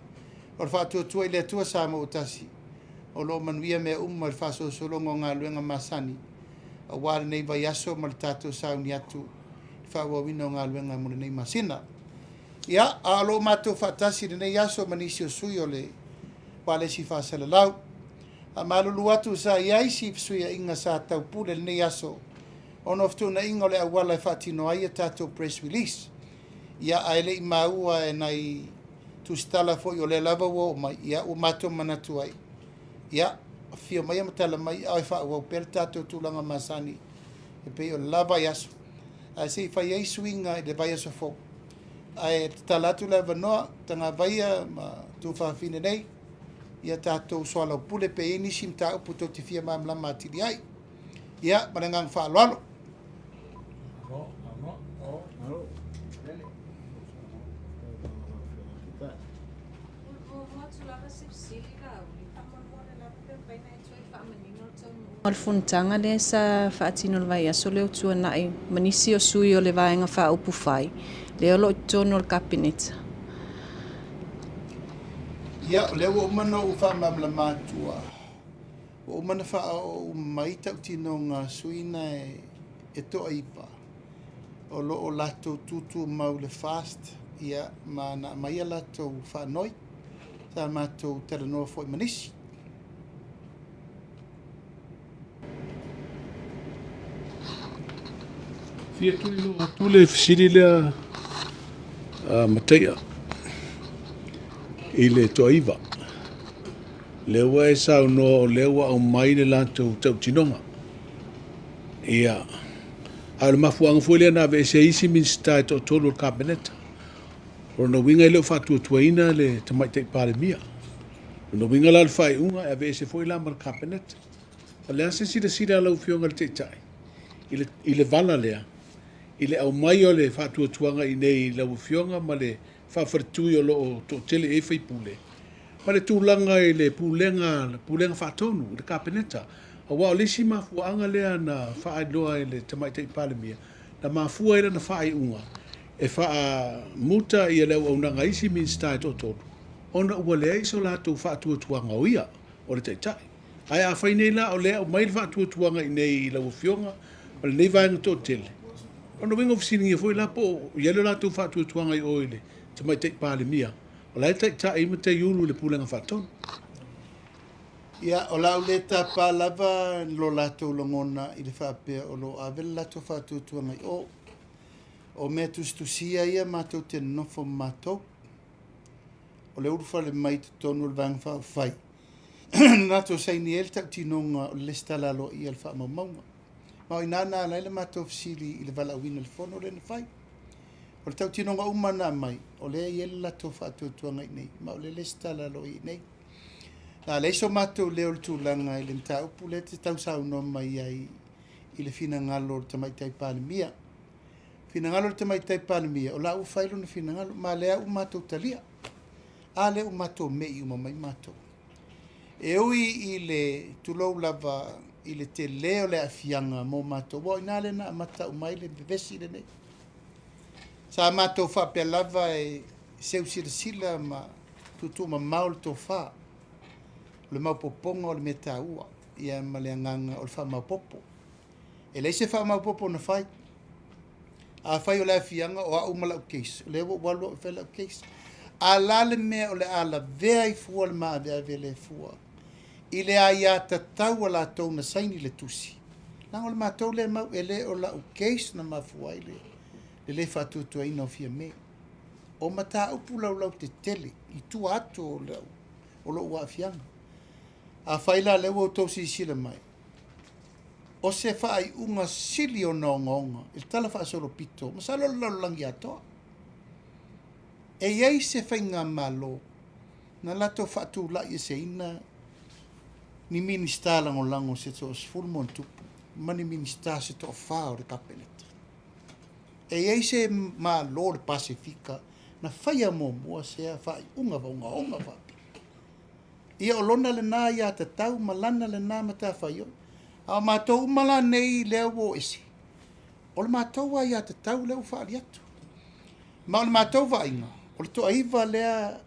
o le whaatuatua i le atua Samoa utasi, o lo manuia mea le whaasosolongo ngā luenga masani, a wāre nei vai aso ma le tātou sauni atu, whaawawina o ngā luenga mo le nei masina. Ia, a lo mātou whaatasi le nei aso manisi o sui o le wale si whaasalalau, a malulu atu sa iai si psuia inga sa tau pule le nei aso. Ono ftu na inga le awala e whaatino ai e tātou press release. Ia aele i maua e nai tustala fo i o le lava wo mai. Ia o mato manatu ai. Ia fio mai amatala mai au e wha wau per tātou tūlanga masani. E pe o lava i aso. A se i whai ei suinga i le vai aso fo. A e talatu le vanoa tanga vaia ma tu whaafine nei. Ia tātou soala pule pe ini sim ta upu to te fia mamla matili ai. Ia marengang whaaloalo. O le funutanga le sa whaatino le vai aso leo tua nai manisi o sui o le vaenga wha upu whai. Leo lo tono le kabineta. Ia, leo o umana o whamamla mātua. O umana wha o maita o tino ngā suina e toa ipa. O lo o lato tutu mau le fast. Ia, ma na maia lato whanoi. Sa mātou teranoa fo i manisi. Fia tule fisiri lea mateia. I le toiva. Lewa e sau no lewa o mai le lantou tau tinonga. Ia. A le mafuanga fuele na ve se isi minsta to tolo kabineta. Rono winga le fatu tuaina le tamai te pare mia. Rono winga la fai unga e ve se foi la mar kabineta. Ale ase sida la ufionga te tai. Ile vala lea. Ile au mai o le fatu tuanga i nei la ufionga ma le whawharitui o loo to tele e whai pule. Ma le tūlanga e le pūlenga whatonu, le kāpeneta. A wao lesi mafuanga lea na whaai loa e le tamaitei palemia. Na mafua e na whaai unga. E wha muta i a leo au nanga isi min stai tōtoro. Ona ua lea iso lātou whaatua tuanga o ia, o le teitai. Ai a whai nei la o lea o mai le whaatua tuanga i nei lau fionga, ma le nei vaenga tō tele. Ona winga ofisiningi e fwoi la po, ielo lātou whaatua tuanga i oile. Mai te pale mia. O lai tai tai ma te yulu le pulenga whaton. Ia, o lau le ta pa lava lo lato longona i le whapea o lo avela lato whatutua ngai o. O mea tustusia ia mātou te nofo mātou. O le urufa le mai te tonu le vang whai. Nato saini el tak tinonga o le stala lo i al wha maumaunga. Ma o inana lai le mātou fisili i le vala wina le fono le na whai. O le tau tinonga umana mai, o le iele lato whaatuatua ngai nei, ma o le stala lo i nei. Nā leiso mātou leo le tūlanga i le mta upu le te tau sauno mai ai i le fina ngalo le tamaitai panemia. Fina ngalo le tamaitai panemia, o la u whailo na fina ngalo, ma lea u mātou talia. A le u mātou mei uma mai mātou. E ui i le tulou lava i le te leo le afianga mo mātou, wa ina le na amata umai le bevesi le nei. Sa mātou whapea lava e seu sila ma tutu ma maul tō wha. Le maupoponga o le meta ua. Ia ma le anganga o le wha maupopo. E leise wha maupopo na whai. A whai o le afianga o a umala o keis. Le walu o whela o keis. A lale mea o le ala vea i fua le maa vea vea le fua. I le a ia tatau a la tau na saini le tusi. Lango le mātou le mau e le o la o keis na mafua i le. Le whatutua ina o fia me. O mata upu lau te tele. I tu ato o lau. O lo ua afianga. A whaila le ua tau si sila mai. O se whaai unga sili o nonga. Il tala wha solo pito. Masalo lau langi atoa. E iei se whainga malo. Na lato whatu la i se ina. Ni minista lango lango se to sfulmon tupu. Mani minista se to whao re kapeleta. E iei se malo le Pasifika. Na whaia mo mua se a whai unga onga wapi. Ia o lona le nā ia te tau malana le nā mata whai o. A mātou umala nei leo o esi. O le mātou a ia te tau leo whaari atu. Ma o le mātou wa inga. O le toa iwa lea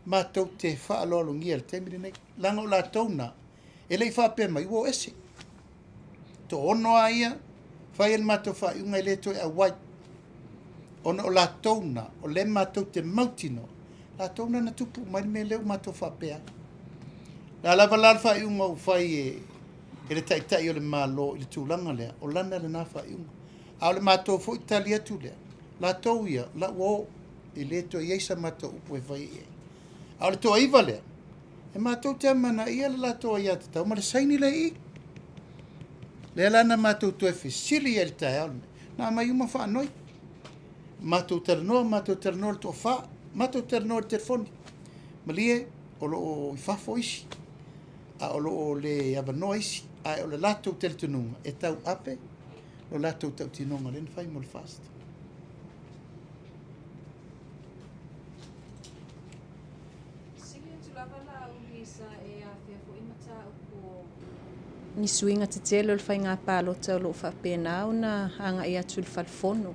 mātou te whaaloalo ngia le temiri nei. Langa o la tauna. E lei whape mai o esi. To ono a ia. Whai el mātou whai unga i le toi a wai. Ono o la tauna. O le mātou te mautino. La tauna na tupu mai me leo mātou whapea. La lava lalfa i unga u whai e le taitai o le malo i le tūlanga lea. O lana le nā whai unga. A o le mātou fo Italia tu lea. La tau ia, la uo, i le to i eisa mātou upu e whai e. A o le toa iwa lea. E mātou te amana ia le la toa ia te tau. Ma le saini le i. Le lana mātou tu e whisili e le tae alme. Nā mai uma wha anoi. Mātou teranoa le toa wha. Mātou teranoa le telefoni. Malie, o lo o i whafo isi. A o lo o le avanoa isi. A o le latou teletununga. E tau ape. O latou tau tinonga. Len whai mo le fast. Ni suinga te tele o le whainga pālota o lo whapena au na hanga i atu le whalfono.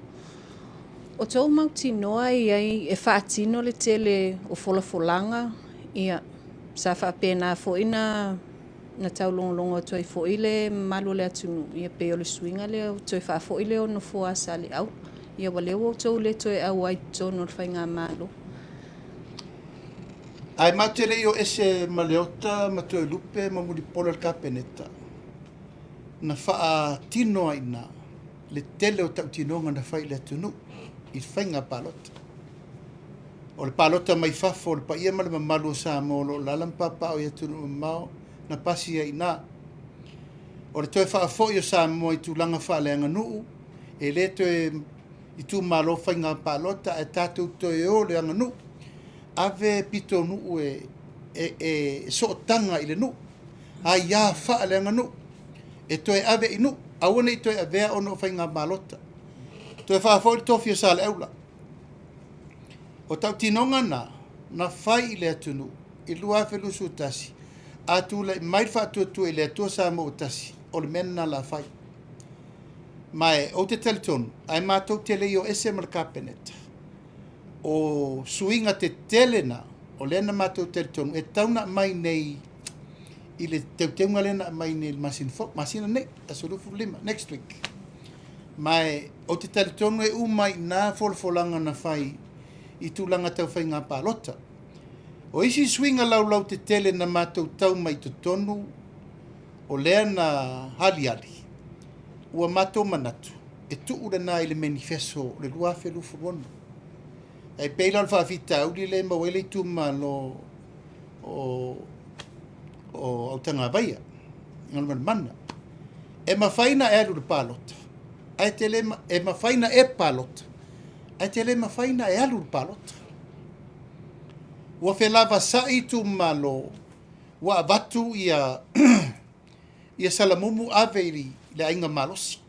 O tau mauti noa i ai e whaatino le tele o folafolanga ia sa whapena fo ina na tau longolongo toi fo ile malu le atu ia pe o le suinga le o toi wha fo ile o no fo asa le au. Ia wale o tau le toi au ai tono le whainga malo. Ai matele o ese maleota matoi lupe mamuri polo le kapeneta. Na wha tino aina le tele o tau tinonga na whai le tunu i whainga palota. O le palota mai whafo le pa ia male mamalu sa mo lo lalampapa o ia tunu mao na pasi aina. O le toi wha fo i o sa mo i tūlanga wha le anga nuu e le toi i tū malo whainga palota e tātou toi o le anga nuu. Ave pito nuu e so tanga i le nuu. A ia wha le anga nuu. E toe ave inu, awane i toe avea ono whainga malota. Toe whaafoi tofi o sale eula. O tau tinonga na whai i le atunu, i lua whelu su tasi, a tu le mai whaatuatua i le atua sa mo tasi, o le mena la whai. Mai, o te teletonu, ai mātou te lei o ese mal kapeneta. O suinga te telena, o lena mātou teletonu, e tauna mai nei i le teunga lena mai nei masina nei, asulufu lima, next week. Mai, o te teletonu e umai nā folfolanga na whai i tūlanga tau whai ngā pālota. O isi swinga lau te tele na mātou tau mai te tonu, o lea na hali. Ua mātou manatu, e tuura nā i le manifesto, le lua whelufu rono. E peila al whawhita au li le mawele i tūma o autanga vaia, ngalman mana. E mawhaina e alu le pālota. E mawhaina e pālota. Ai te le mawhaina e alu le pālota. Ua whelava sa i tu malo, ua avatu ia salamumu aveiri le ainga malosi.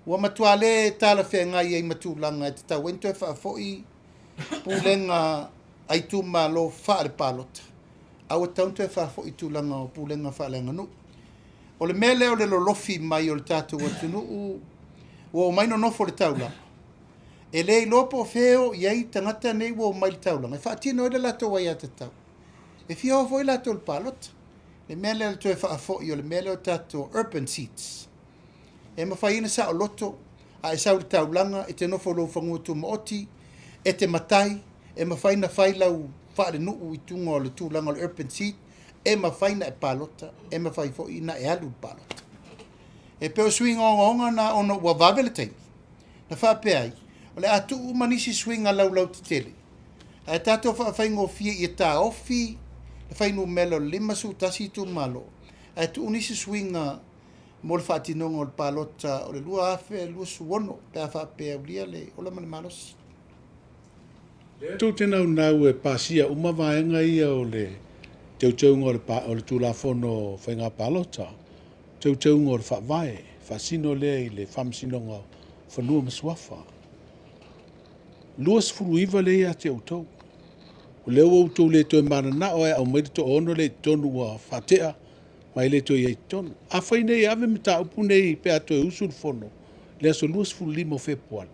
Ua matua le tala whenga i ei matulanga e te tau ento e whaafoi pūlenga ai tu malo whaare pālota. Aua taunto e whaafoi tūlanga o pūlenga whaalenga nu. O le mele o le lolofi mai o le tātou atunu ua o maino nofo le taula. E le lopo feo iai tangata nei wo mai taulanga. E whaatino ila lato wai ata tau. E fio foi lato il palot. Le mele le toe whaafo i o le mele o tato urban seats. E mawhaina sa o loto. A e sau le taulanga e te nofo lo whangutu maoti. E te matai. E mawhaina whailau whaare nuu i tunga o le tūlanga o le urban seat. E mawhaina e palota. E mawhai fo ina e alu palota. E peo swinga onga na ono ua vavele tei. Na whaapea ai. O le atu umanisi swinga lau te tele. E tato whaingo fia i ta ofi. E whainu melo lima su tasi tu malo. E tu unisi swinga mo le whaatinonga o le palota o le lua afe, lua suono. Pea whaapea ulia le ola mani malos. Tō tēnau nau e pāsia umavaenga ia o le teuteunga o le tūlafono whainga palota. Teuteunga o le whaavae, whaasino lea i le whamsinonga whanua masuafa. Luas furu iwa le ia te autou. O leo autou le toi marana o e au mairi to ono le tonu wa whatea, mai le toi ei tonu. A whainei ave me ta upu nei pe ato e usu fono, le aso luas furu lima o Februari.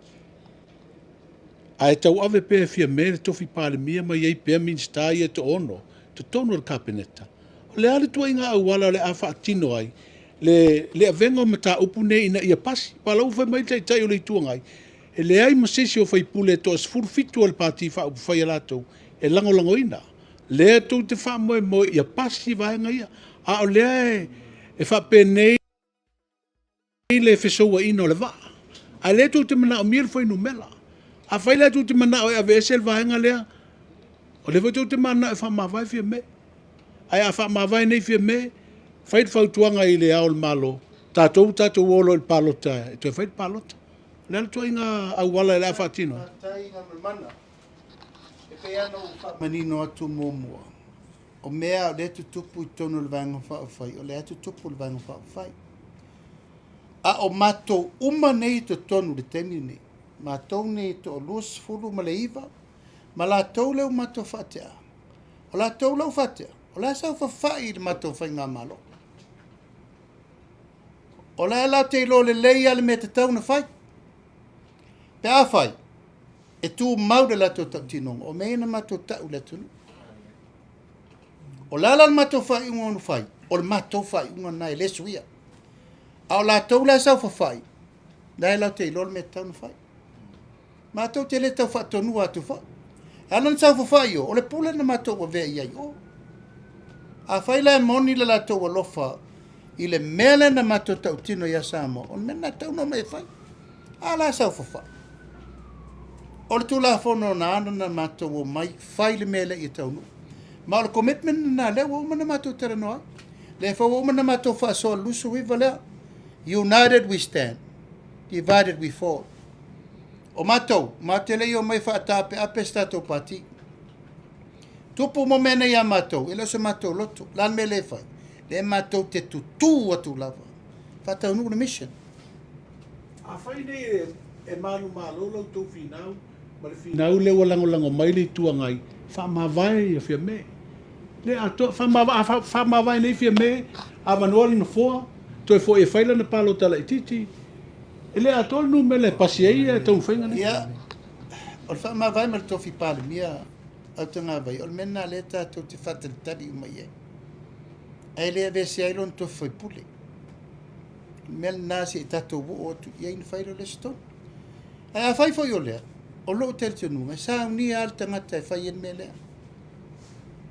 A e tau ave pe fia mere tofi pāle mia mai ei pe minsta ia to ono, to tonu al kabineta. O le ale tua inga au wala le afa atino ai, le avenga o mata upu nei ina ia pasi, wala uwe mai tai o le tuangai. E le ai masesi o fai pule to as furfitu al pati fa upu fai alatou, e lango ina. Lea tau te wha moe moe ia pasi vaenga ia. A o lea e wha penei le whesoua ina o le vaa. A lea tau te mana o mia le whainu mela. A whai lea tau te mana o e ave esel vaenga lea. O le tau te mana e wha mawai fia me. Ai a wha mawai nei fia me. Whai te whautuanga i le ao le malo. Tātou olo il palota. E tu e whai palota. Lea le tua inga au wala e lea whaatino. Tai inga me mana. E ano manino atu momua. O mea o le tutupu I tonu le vanga whaafai. O le tutupu le vanga whaafai. A o matou uma nei to tonu le temi nei. Matou nei to o luas fulu ma le iwa. Ma la tau leu matou whaatea. O la tau leu whaatea. O la sau whaafai le matou whai ngā malo. O la lau te ilo le lei ale me te tau na whai. Pe a whai. E tu mau de la tau tinonga. O mea na matou tau le tunu. O lala le matou whai unga onu whai. O le matou whai unga nai le suia. A o la tau la sau whai. Nai lau te ilo le me tau na whai. Matou te le tau whatonua atu whai. Alan sau whai o. O le pule na matou wa vea iai o. A whai la e moni le la tau wa lofa. I le mele na matou tau tino ia samo. O mena tau no me whai. A la sau whai. O le tūlafono na ana na matou o mai whai le mele I tau no. Ma o le commitment na lea o mana matou tera noa. Le wha o mana matou wha soa lusu iwa lea. United we stand. Divided we fall. O matou, matele o mai wha atape apes tatou pati. Tupu mo mena ia matou. Ilo se matou loto. Lan me le whai. Le matou te tutu atu lava. Whatau nuku na mission. A whai nei e malu lau tau whinau. Nau lewa lango mai le tuangai. Wha mawai a fia me. Le ato, wha mawai nei fia me. A manuari na foa. Toi fo e whaila na palo tala I titi. E le ato nu me le pasi e tau whainga ne. Ia. O le wha mawai ma le tofi pale mia. Au tanga vai. O le mena le tātou te whatel tari umai e. Ai le vese ai lon tofi whai pule. Mel nasi e tātou wo o tu. Ia ina whairo le stone. Ai a whai fai o lea. O loo tel tununga. Sa uni al tangata e whai en me lea.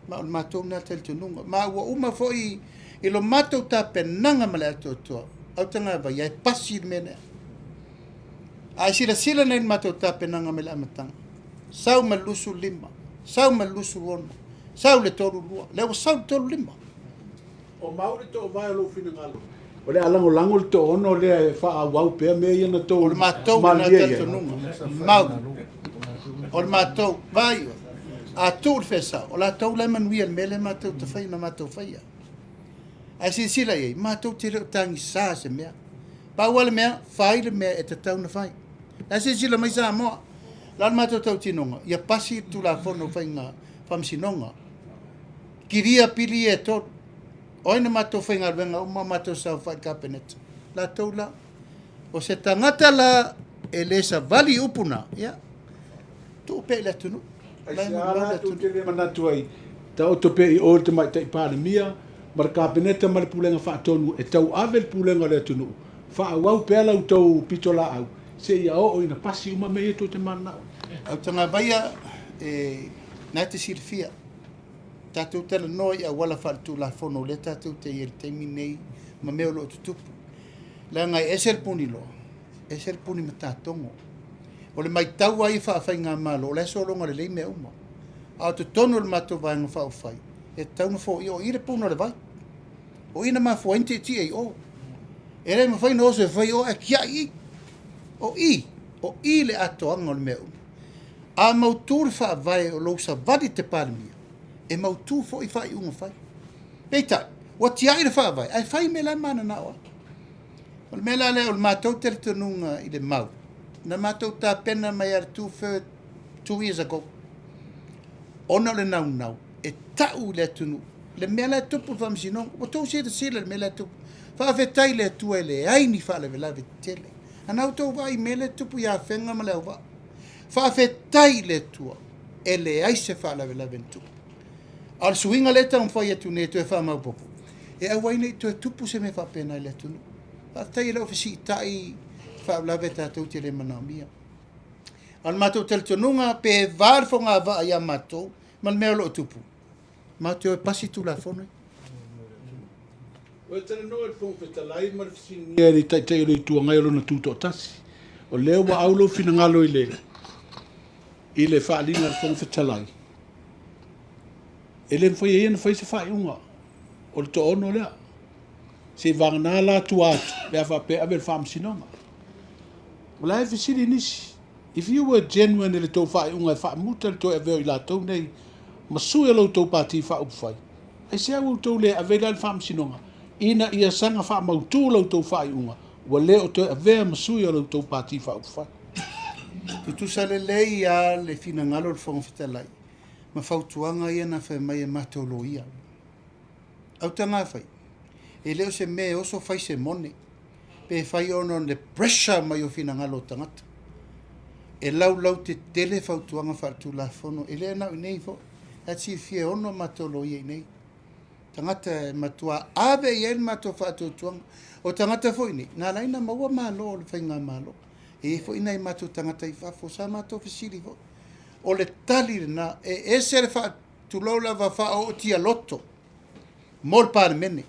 Ma o matou na tel tununga. Ma ua uma foi I lo matou ta penanga ma le ato toa. Au tanga vai, ai pasi me lea. Ai sila nei matou ta penanga me le amatanga. Sau ma lusu lima. Sau ma lusu ono. Sau le toru lua. Lewa sau le toru lima. O mauri to vai lo fina ngalo. O le lango le to ono le wha wau pea me ia na to. O le matou na tel tununga. Mau. O le matou, vai. A tu le fesa. O la tau le manuia me le matou te whai na matou whaia. Ai sila ei, matou te reo tangi sa se mea. Pau ale mea, whai le mea e te tau na whai. Ai sila mai sa moa. Lan matou tau tinonga. Ia pasi tu la fono whai ngā whamsinonga. Kiria pili e tot. Oina matou whai ngā ruenga, uma matou sa whai kapeneta. La tau la. O se tangata la e le sa vali upuna, ia. Tu pe le tunu. Ai ala tu te le manatu ai. Ta o to pe I o te mai te pa mia, mar ka peneta mar pulenga fa tonu e tau avel pulenga le tunu. Fa au pe ala tau pitola au. Se ia o ina pasi uma me to te mana. Au tanga vaia na te sirfia. Tātou tala noi a wala whātu la whono le tātou te i teimi nei ma meo lo tutupu. La ngai eser puni lo, eser puni ma tātongo. O le mai tau ai whaafai ngā malo, o le solonga le lei mea uma. A te tono le mato vai ngā whaafai. E tau na fo i o ire puna le vai. O ina ma fo ente ti ei o. E rei ma whai no se whai o e kia i. O i le atoanga o le mea uma. A mautūre whaavai o lo sa vadi te parimia. E mautu fo I whai unga whai. Peitai, o ti aire whaavai, ai whai me lai mana na oa. O le mela le o le mātou tere tununga I le mau. Na mātou tā pena mai ar 2 years ago. Ona le nau, e tau le tunu. Le mela tupu whamsinong, o tau sira sila le mela tupu. Whaafetai le tua le aini wha le vela tele. Anau tau vai mele tupu ia whenga ma le au wa. Whaafetai le tua, e le aise wha le vela tupu. Al suinga le tau mwhai atu ne tu e wha maupopo. E au waina I tu e tupu se me wha pena le tunu. Tai le ofisi tai wha lawe tātou te le manamia. Al mātou tel tununga pe vārfo ngā wa ia mātou, mal mea lo tupu. Mātou e pasi tu la whonoi. O tele no e fong feta lai mar fisini. E ri tai tai ri tua ngai lona tuto tasi. O leo wa aulo fina ngalo I le whaalina fong feta lai. E le mwhai e na whai se whai unga. O le to ono lea. Se vangana la tu atu. Lea wha pe abel wha msinonga. Wala e fisiri nisi. If you were genuine e le tau whai unga e wha muta le to e veo I la tau nei. Masui e lau tau pāti wha upwhai. Ai se au tau le avela le wha msinonga. Ina ia sanga wha mautu lau tau whai unga. Wa le o to e vea masui e lau tau pāti wha upwhai. Tutusa le lei a le fina ngalo le whonga whitalai. Ma whautuanga ia na whai mai e matolo ia. Au tanga whai. E leo se me oso whai se mone. Pe whai ono le pressure mai o fina ngalo tangata. E lau te tele whautuanga whatu la whono. E lea nau nei fo. Atsi fie ono matolo ia nei. Tangata matua ave ia mato whatu tuanga. O tangata fo ini. Nā laina maua malo o le whainga malo. E fo ina I mato tangata I whafo. Sa mato fisiri fo. O le tali na e se le whatu lola wa wha o tia loto. Mol pāle mene.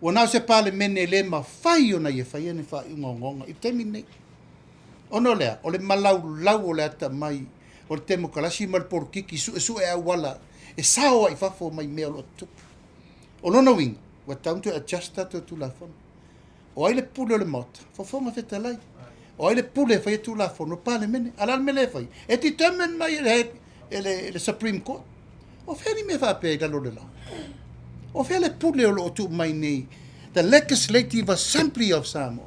O nau se pāle mene le ma whai o na ia whai ane whai unga. I temi nei. Ono lea. O le malau lau o le ata mai. O le temo kalasi mal porkiki su e au wala. E sao I whafo mai mea lo tupu. O lona winga. Wa tauntu adjust tato tu la whana. O ai le pule o le mota. Whafonga wheta lai. O ai le pule whai tu la whana. O pāle mene. Alal me le whai. E ti temen mai le Supreme Court. O wheri me whape I lalo le la. O wheri le pule o lo tu mai nei. The Legislative Assembly of Samoa.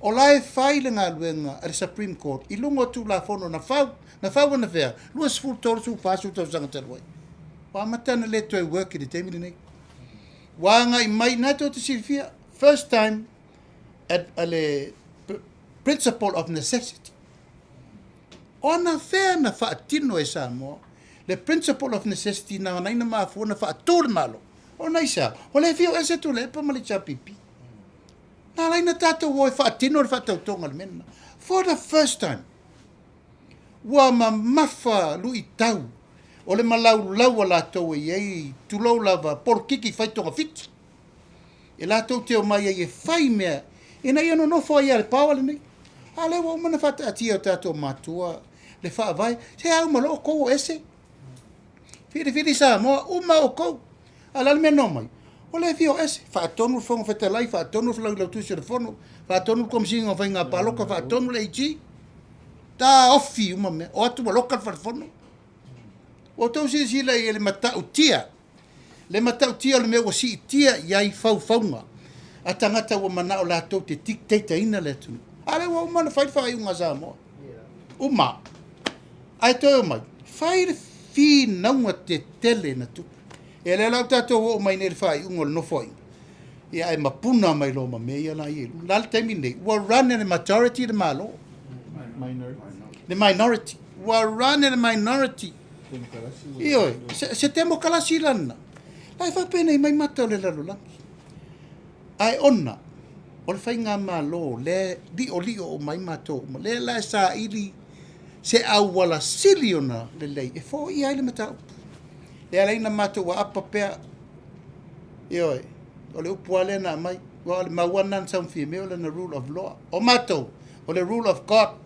O lai whai le ngā luenga a le Supreme Court. I lungo tu la whana na whau na whea. Lua sifuru toro su whasu tau sanga talwai. Wa matana le tu e work I te temini nei. Wanga I mai nato te sirifia. First time at le principle of necessity. Ona whea na whaatino e Samoa. Le principle of necessity na naina maafu na whaatore malo. O naisa. O le fio ese tu le pa mali chapipi. Na laina tātou o e whaatino le whaatautonga le mena. For the first time. Wa ma mafa lui tau. O le malau lau a lātou e iei tulau lava porkiki whaitonga whiti. E lātou te o mai e whai mea. E nei ano no whai ale pāwale nei. A le wa umana whata atia o tātou mātua. Le whaavai. Se au malo o kou o ese. Whiri sa moa uma o kou. A lal mea no mai. O le fio ese. Whaatonu whonga whetalai. Whaatonu whalau lau tusi whono. Whaatonu komsinga whai ngā paloka. Whaatonu le iti. Tā ofi uma mea. O atu malokal whafono. O tau si la le matau tia. Le matau tia le mea si tia iai whaunga. A tangata wa mana o lātou te dictator ina le tunu. Ale wa umana whai unga Samoa. Uma. Ai toi o mai. Whai le whi naunga te tele na tupu. E le lau tātou o mai ne le whai unga le nofoi. Ia e mapuna mai lo ma mea ia la ielu. Lal taimi nei. Wa run in a majority le malo. Le minority. Wa rane le minority. Ioi, se temo kalasi lana. Lai whapena I mai matau le lalulangi. Ai ona, o le whainga malo, le li o mai matau, le lai sa ili, se au wala sili ona le lei, e fo I ai le matau. Le alai na matau wa apa pea, ioi, o le upu ale na mai, wa le mawanan sa mfime o le na rule of law. O matau, o le rule of God.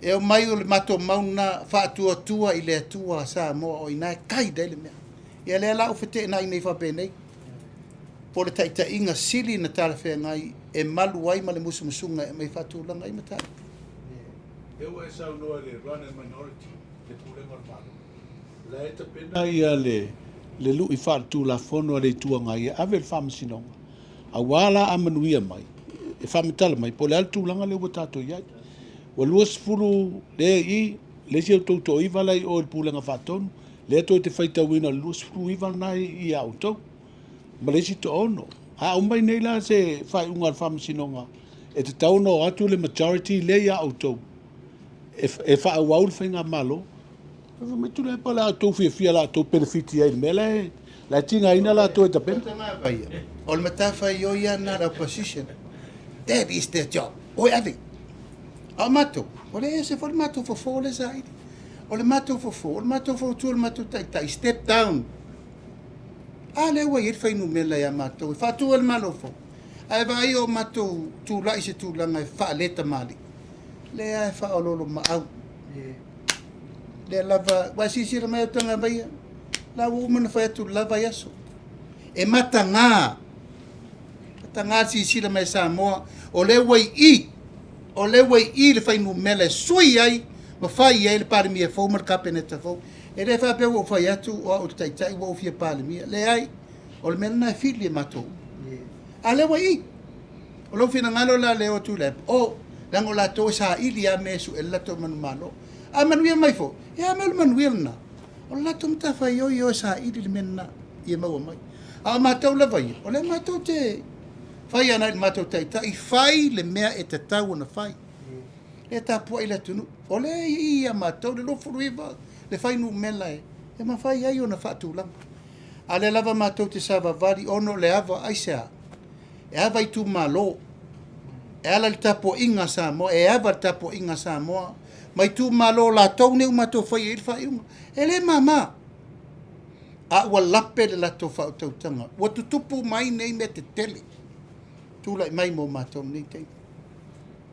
E o mai o le matau mauna whaatua I le atua sa moa o inai kai dai le mea. Ia le ala ufete na nei whapenei. Po le taita inga sili na tala whea ngai e malu ai ma le musumasunga e mai whatulanga I matala. E ua e sau noa le run and minority, le pulenga malo. La e ta pena ia le lu I whaatu la fono a le tuanga ia ave le whamasinonga. A wala a manuia mai, e whamitala mai, po le altulanga le ua tato iai. Wa lua sifuru le I, le si au tauto I walai o le pulenga whaatonu, le to te whaita wina lua sifuru I walai I au tau. Ma le si to ono. A umbai nei la se whai unga le whamasinonga, e te tauno atu le majority le ia au tau. E wha au au le whainga malo, me tu le pala au tau fia la tau benefiti ai, me la tinga ina la tau e tapena. O le matafa I o ia na la opposition. That is their job. Oi ave. A mato, o le se for mato for le sai. O le mato for, o mato for tu, o mato tai step down. A le wa ir fai no mela ya mato, fa tu el malo fo. Ai vai o mato tu la ise tu la mai fa leta mali. Le ai fa o lo ma au. Le lava, wa si si mai tanga vai. La woman fa tu lava yaso. E matanga. Matanga si si mai sa mo o le wai I. O le wei I le whai nu mele sui ai, ma whai ai le pare mia fau, mar kapeneta fau. E re wha pia o whai atu, o te taitai, o fia pare mia. Le ai, o le mele nai whili e matou. A le wei I. O lo fina ngalo la leo tu le. O, lango la to sa ili a mesu e lato manu malo. A manuia mai fo. E a melu manuia na. O lato mta whai o sa ili le mena I e maua mai. A matou la vai. O le matou te... Fai ana I matou taitai, fai le mea e te tau na fai. E ta pua I le tunu. O le I a matou, le lofuru iwa, le fai nu mela e. E ma fai ai o na whaatulanga. A le lava matou te sava vari, ono le ava aisea. E ava I tu malo. E ala le tapo inga sa moa, e ava le tapo inga sa moa. Mai tu malo la tau ne umatou fai e fai unga. E le mama. A ua lape le lato whautautanga. Ua tutupu mai nei me te tele. Tula mai mo matou nei tei.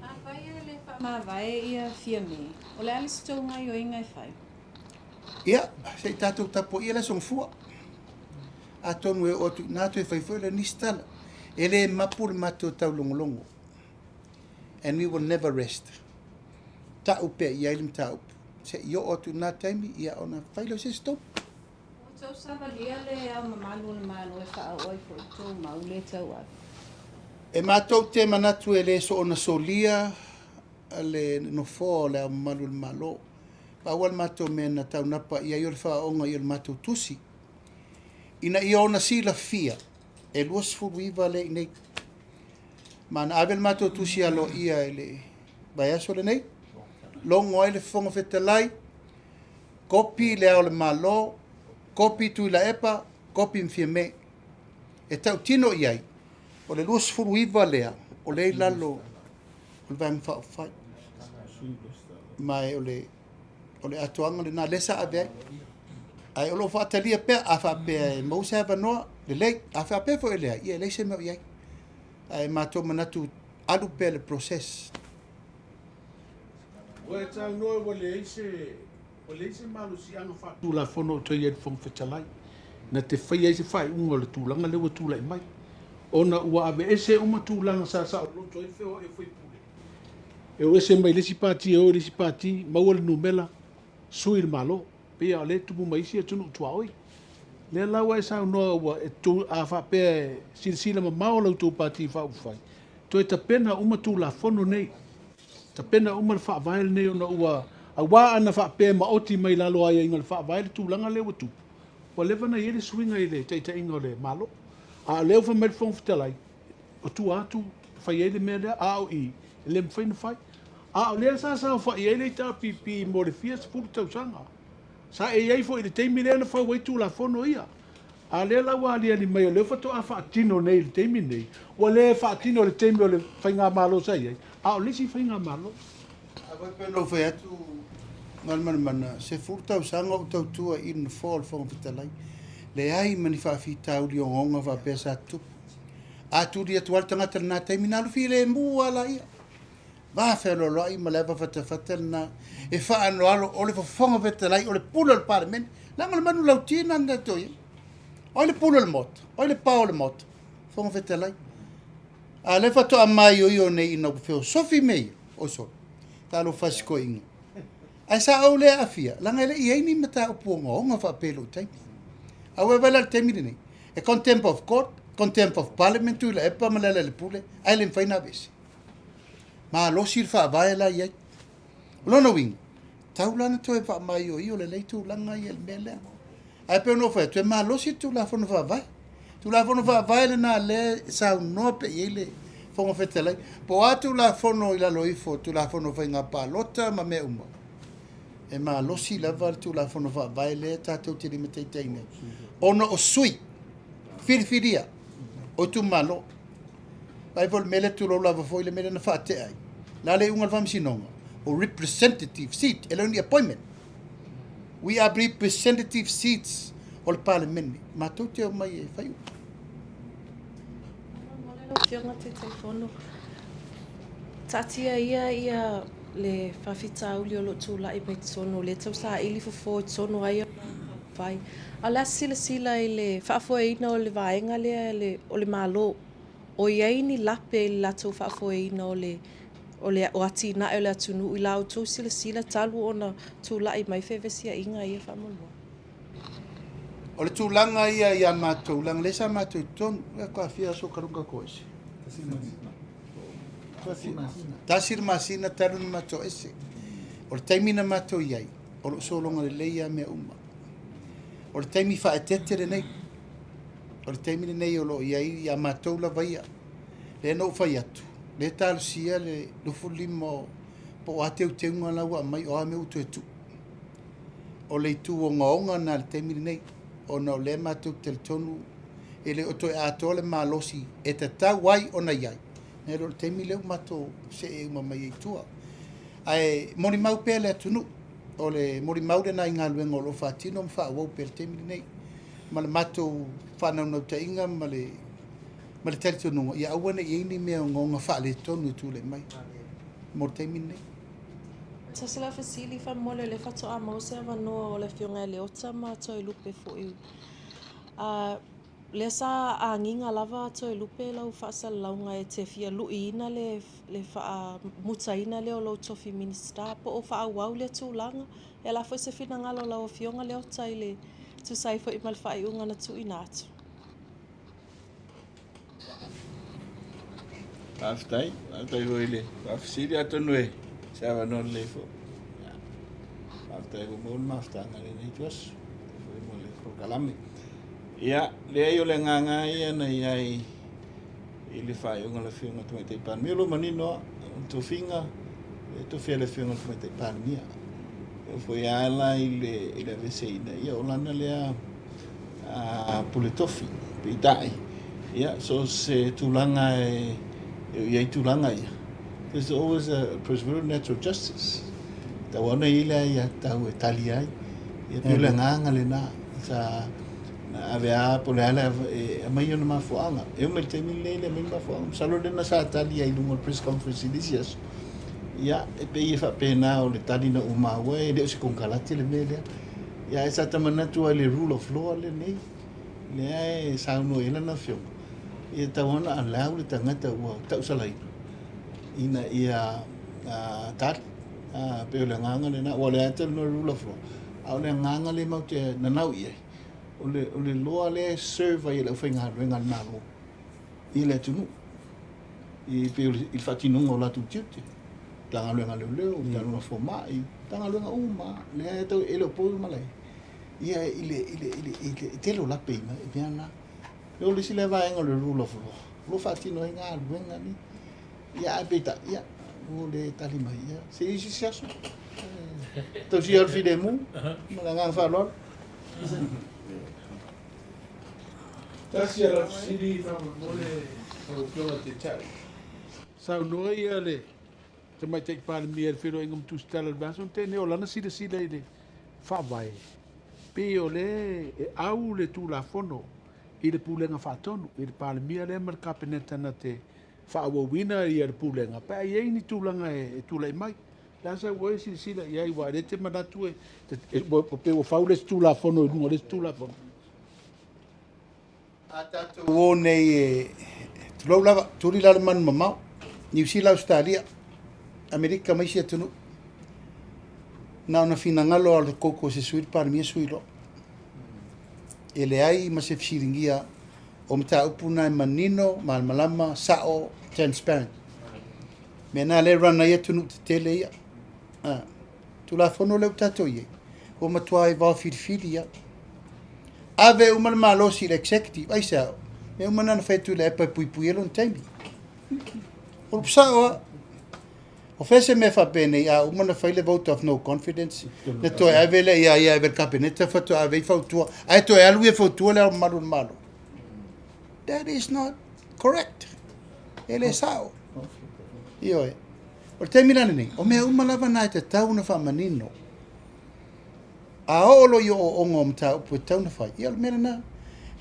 A vai le ma vai ia fia me. O le alis tau ngai o ingai fai. Ia, se tatou tapo ia le songfua. A tonu e otu nato e fai le nistala. Ele mapu le matou tau longolongo. And we will never rest. Ta upe ia ilim ta upe. Se io otu na taimi ia ona fai lo se stop. O tau savalia le au mamalu le malo e wha oi fo tau mau le tau ai. E matou te manatu e le so ona solia le no fo le malu le malo. Pa wal matou mena tau napa ia yor fa onga yor matou tusi. Ina ia ona sila fia. E luas fu viva le nei. Man avel matou tusi alo ia ele. Vai aso le nei. Longo ele fonga fetalai. Kopi le au le malo. Kopi tu la epa. Kopi mfia me. E tau tino iai. O le luas furu iwa lea, o le lalo, o le vai mwha o whai. Mai o le atuanga le nā lesa a vei. Ai o lo whaatalia pia, a wha pia e mausa hewa noa, le lei, a wha pia fo e lea, ia leise meo iai. Ai mātou manatu alu pia le proses. Wa e tau noa wa le eise malu si anga whaatu la fono o toi e whong whetalai. Na te whai eise whai unga le tūlanga lewa tūlai mai. Ona ua ave ese uma tūlanga sa o loto e wheo e whai pule. E o ese mai lesi pāti e o lesi pāti, maua le numela, sui le malo, pia o le tupu maisi e tunu utua oi. Le laua e sao noa ua e tū a whapea sila ma mao lau tū pāti wha ufai. To e ta pena uma tū la fono nei. Ta pena uma le wha vaile nei ona ua a wā ana whapea ma oti mai lalo ai inga le wha vaile tūlanga le watu. Wa lewa na yele swinga i le teita inga le malo. A leo fa med fong fitalai. O tu atu fai ele mea a o I. Ele mwhai na fai. A o lea sa fa i ele ta pipi mo le fia sepulu tausanga. Sa e ai fo i le teimi lea na fa waitu la fono ia. A lea la wa lia ni mai o leo fato a whaatino nei le teimi nei. Wa le whaatino le teimi o le whainga malo sa iai. A o lesi whainga malo. A wai pēlo whai atu mana se furu tausanga o tautua in the fall whonga fitalai. Le ai mani whaafitau li o ngonga whaapesa atu. A turi atu al tangata na teimi na lufi le mua la ia. Va whelo loi ma lewa whata na e whaano alo o le whonga fitalai o le pula le parliament. Langa le manu lau tina na toi. O le pula le moto, o le pao le moto. Whonga fitalai. A le whato a mai o io nei ina whio sofi mei o so. Talo fasiko inga. Ai sa au le afia, langa le iei ni mata upuonga o nga whaapelo taimi. Au e wala le teimi nei. E contempt of court, contempt of parliament tu la epa malala le pule, ai le mwhaina vesi. Ma losi le whaavae la iei. Lona wing, tau lana to e wha mai o io le leitu langa i el mele. Ai pe no whae, tu e ma losi tu la whono whaavae. Tu la whono whaavae le na le sa unoa pe iei le whonga whetelai. Po atu la whono i la loifo, tu la whono whainga pa lota ma me umo. E ma losi lava tu la whono whaavae le tātou tiri me teitei nei. Ono o sui, whiriwhiria, o tu malo. Pai vol mele tu lo lava foi le mele na whaate ai. La le ungal whamsinonga, o representative seat, ele only appointment. We are representative seats o le parliament. Ma tau te o mai e whaiu. Whionga te teifono. Tatia ia le whawhitau li o lo tūla i mei tono. Le tau sa ili fofo i tono ai o whai. A la sila i le whaafoeina o le vaenga lea o le malo. O iei ni lape i lato whaafoeina o ati na e le atunu i lau tō sila talu o na tūla i mai whewesi a inga ia whamonua. O le tūlanga ia mātou, langa lesa mātou tonu, ea kua whia so karunga koesi. Tasir masina taru ni mātou ese. O le taimina mātou iai, o le solonga le leia mea uma. O le taimi whaetetere nei. O le taimina nei o lo iai ia mātou la vaia. Le no whai atu. Le tālu sia le lufu limo po o ateu teunga laua mai o ame utu e tu. O le tu o ngaonga na le taimina nei. O na le mātou tel tonu e le oto e ato le malosi e te tau wai o na iai. Ne lo le taimi leo mātou se e uma mai e tua. Ai mori mau pe le atunu. O le mori mau le na inga luenga o lo whaatino mwha wau pe le taimina nei. Ma le mātou whanau nau ta inga ma le tari tonunga. Ia awane i eini mea o ngonga wha le tonu e tu le mai. Mori taimina nei. Sa sila fasili fa mole le fato a mose vanoa o le fionga le ota ma to i lupe fo i. Le sa a nginga lava to i lupe lau fa launga e te fia luina le fa mutaina le o lo tofi minister po o fa wau le tūlanga. E la fo se fina ngalo lau fionga le ota i le tu sai fo i mal fa i unga na tu inatu. Aftai hoile. Afsiri atonu e. Sava non le fo. Aftai ko mon maftanga le nei tuas. Foi mo le prokalame. Ia le ai o le nganga ia na iai i le fai unga le fiunga tu te pan. Milo manino tu finga tu fia le fiunga tu te pan mia. Foi ala i le veseina. Ia olana le a pulitofi pe dai. Ia so se tulanga ia tulanga ia. There's always a preserve natural justice. Ta wana ila ia tau e tali ai. Ia pila nganga le na sa na avea pole ala e mai ona mafuanga. Eu me temi le me mafuanga. Salo le na sa tali ai lungo press conference disias. Ia e pe ia fa pena o le tali na uma we le se con kalati le mele. Ia esa tamana tu le rule of law le nei. Le sa no ela na fio. Ia tawana ala le tangata wa tau salai. Ina ia tar pe le nganga le na wale atel no rule of law au le nganga le mau te na nau ia o le loa le survey le whainga renga malo i le tunu i pe il fatino o la tu tute tanga le ngalo le o tanga fo mai tanga le uma le to ele po malai ia ile te lo la pe ma bien la o le sile va en le rule of law lo fatino nga renga ni ia beta ia o le tali mai ia. Se isi se aso. Tau si alfi de mu, malanga whalol. Tasi ala siri mole o kona te tau. Sau noa ia le te mai te pāle mea whiro ingam tu stala baso te ne o lana sida i le whawai. Pe o le e au le tū la fono i le pūlenga whātonu i le pāle mea le mar kapeneta na te whaawawina i le pūlenga. Pa i eini tūlanga e tūlai mai. La sa ua sila i ai wa re te manatu e pe o whau le tū la fono i lunga le tū la fono. A tātou o nei e tulau lava, tūri lala manu mamau, New Zealand, Australia, Amerika mai sia tunu. Na ona fina ngalo al koko se suir par mia suilo. E le ai ma se fisiringia o mta upuna e manino, malmalama, sao, transparent. Me na le rana ia tunu te tele ia. Tu la fono leu tato ia. O matua e vau filifili ia. Ave umana malosi le executive, ai sao. Me umana na fetu le epa pui pui elon taimi. O psao o fese me fa bene a umana faile vote of no confidence. Le to ave le ia ia ver kabinete fatu ave fautua. Ai to alu e fautua le malu malu. That is not correct. Ele sao. Io e. O termina ni. O me umana vana te tau na fa manino. A olo yo o ngom ta upu tau na fai. Ia mena na.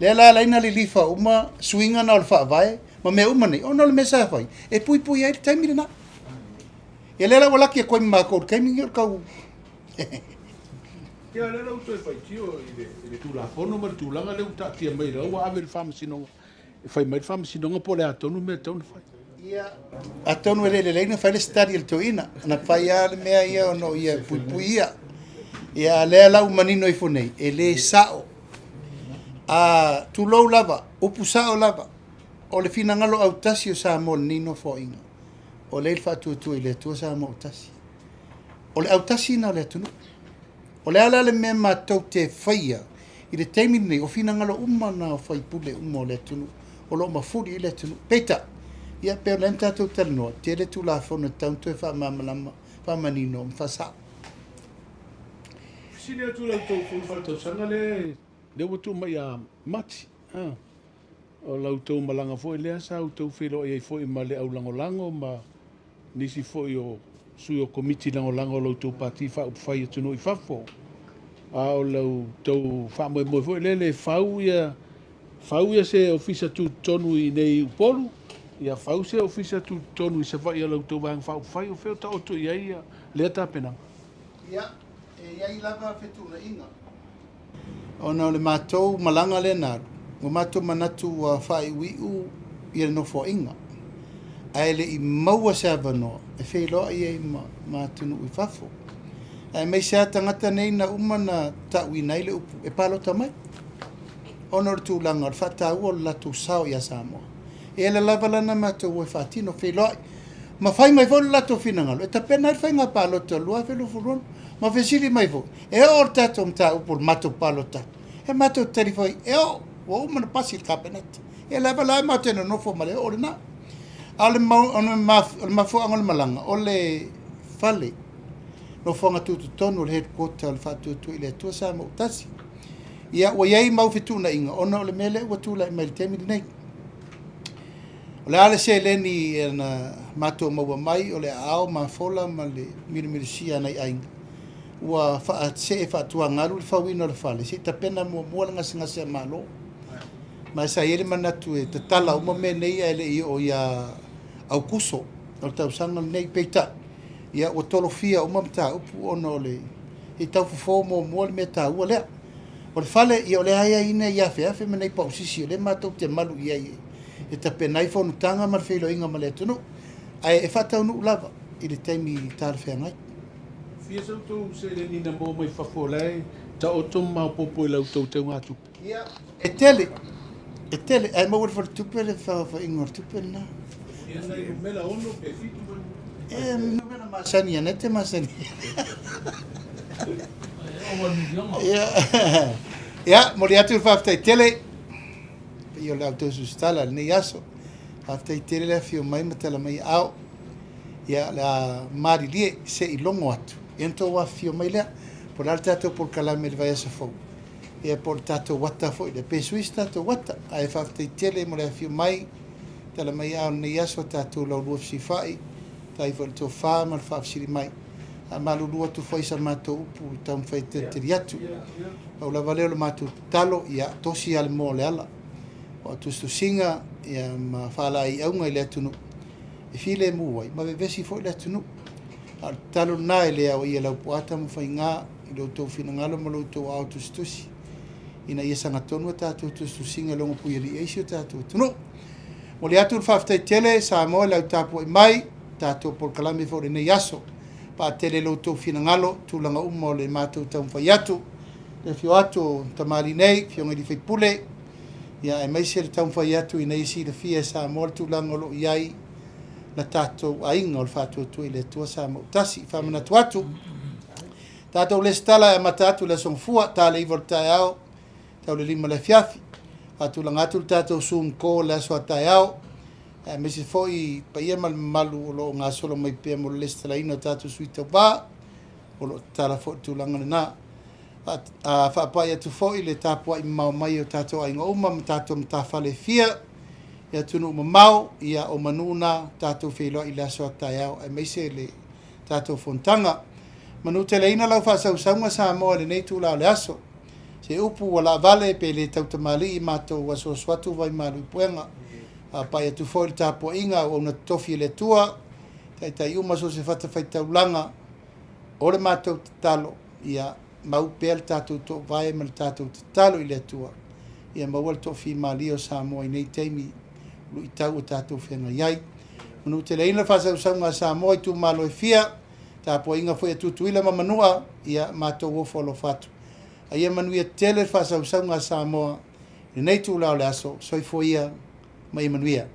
Le la ina li lifa uma swinga na alfa vai. Ma me uma ni. O no le mesa fai. E pui pui ai te mira na. E le la wala ki ko ma ko kai mi ka u. Ia le la uto e fai tio i le tu la fono ma tu langa le uta tia mai la wa ave fam sino. E fai mai fam sino po le atonu me tau na fai. Ia atonu le na fai le study el toina. Na fai al me ia no ia pui pui ia. Ia le la manino i fonei. E le sao. A tu lo lava, upu sao lava. O le fina ngalo au tasi o sa mo nino fo inga. O le fa tu i le tu sa mo tasi. O le au tasi na le tunu. O le ala le me ma tau te faia. I le teimi nei o fina ngalo umma na fai pule umma le tunu. O lo ma furi i le tunu. Peita. Ia pe le nta tu tel no. Te le tu la fona tau tu fa mamalama. Fa manino fa sao. Sini atu la tau fulfalto sanga le watu mai a mati. O lau tau malanga foi lea sa au tau whiro e foi ma le au lango ma nisi foi o sui o komiti lango lau tau pati whai atunu i whafo. A o lau tau whamoe moe foi le whau ia se ofisa tu tonu i nei upolu. Ia whau se ofisa tu tonu i se whai a lau tau wang whai o wheo ta oto i aia lea tāpenang. Ia, e iai lava whetuna inga. Ona le mātou malanga le naru. O mātou manatu whai wiu i no fo inga. Ai le I maua se avanoa. E whei loa i ei mātunu I whafo. Ai mei se atangata nei na umana tau I nei le upu. E palota mai. Ona le tūlanga le whatau o latu sao I a Samoa. E le lavalana mātou e whatino whei loa. Ma whai mai volu latu whinangalo. E ta pena whai ngā palota lua whelu furon. Ma whesiri mai vo. E o tato mta upur mato palota. E mato tarifoi. E o. O umana pasi il cabinet. E lava la matena no fo male o na. Ale ma fo angol malanga. O le fale. No fo nga tutu tonu le headquarter le fatu tu ile tu sa mo tasi. Ia o yai mau fituna inga. Ona o le mele o tu la email temi nei. O le ale se leni na mato maua mai o le ao ma fola ma le mirimiri sia nei ainga. Ua se e fatua ngaru le fawino le fale. Se ta pena mo nga singa se malo. Ma sa ele manatu e te tala uma me nei ele I o ia au kuso o tau sanga nei peita ia o tolofia uma mta upu ono le I tau fofo mo le meta ua lea o le fale ia o le aia ina ia feafe me nei pausisi o le matou te malu ia e ta penai fonutanga ma le feilo inga ma le atunu ai e fatau nu lava I le taimi tala fea ngai Fia sau tau se le nina mo mai whafolai ta o tom mau popo I lau tau tau ngātu. Ia e tele ai mau for tupe le fa ingor tupe na Ia nei mela ono pe fitu mai. no mena masani anete masani ya moriatu fa tele io la auto su stala ne yaso fa tele le fio mai matala mai au ia la marilie se i longo atu ia to wa fio mai lea por al tatou por kalame le vai asa fou ia por tatou wata foi le pesuis tatou wata ai faafetaitele mo le afio mai tala mai ao nei aso tatou laulua fesifai tai foi le tofā ma le faafesili mai a malulua tu foi sa matou upu taumafaiteteli atu au lava leo le matou talo ia tosi ale mo le ala o tustusiga ia ma faalaaiauga i le atunuu e file mu ai ma vesi foi le atunuu al talo na e lea o ia laupuata ma faigā i lou tou finagalo ma lou tou ao tustusi ina ia sagatonu tatou tustusiga logo pui alii aisi o tatou atunuu mo le atu le faafetaitele sa moa lau tapuai mai tatou polokalame foi lenei aso paatele lou tou finagalo tulaga uma o le matou taumafai atu le fio atu o tamali nei fioga i li faipule ia e maisi le taumafai atu i nei silafia sa moa le tulaga o loo i ai na tatou aiga o le faatuatua i le atua sa mautasi faamanatu atu tatou le stala e mata atu le asogafua taleiva o le taeao tau le 5 le fiafi faatulaga atu le tatou sumko le aso a taeao e maisi foʻi paia ma le mamalu o loo gasolo mai pea mo le lesi talaina o tatou suitaupā o loo tala foʻi tulaga lenā faapaʻi atu foʻi le tapuaʻi mamao mai o tatou aiga uma ma tatou matafalefia ia tunuu mamao ia o manuna tatou feiloaʻi le aso a taeao e maise le tatou fontaga manu teleina lau faasausauga sa moa lenei tulao le aso se upu ua laavale pe le tautamaliʻi matou asoaso atu vai maluipuega pai atu foʻi le tapuaʻiga ua una totofi le atua taitai uma so se fatafaitaulaga o le matou tatalo ia mau pea le tatou toʻavae ma le tatou tatalo i le atua ia maua le toʻafimalio sa moa i nei taimi lui tau o tatou feagai ai manu teleina le faasausauga sa moa i tumaloefia tapuaʻiga foi atutuila ma manua ia matou ofo alofa atu aia manuia tele le faasausauga sa moa lenei tulao le aso soifo ia ma ia manuia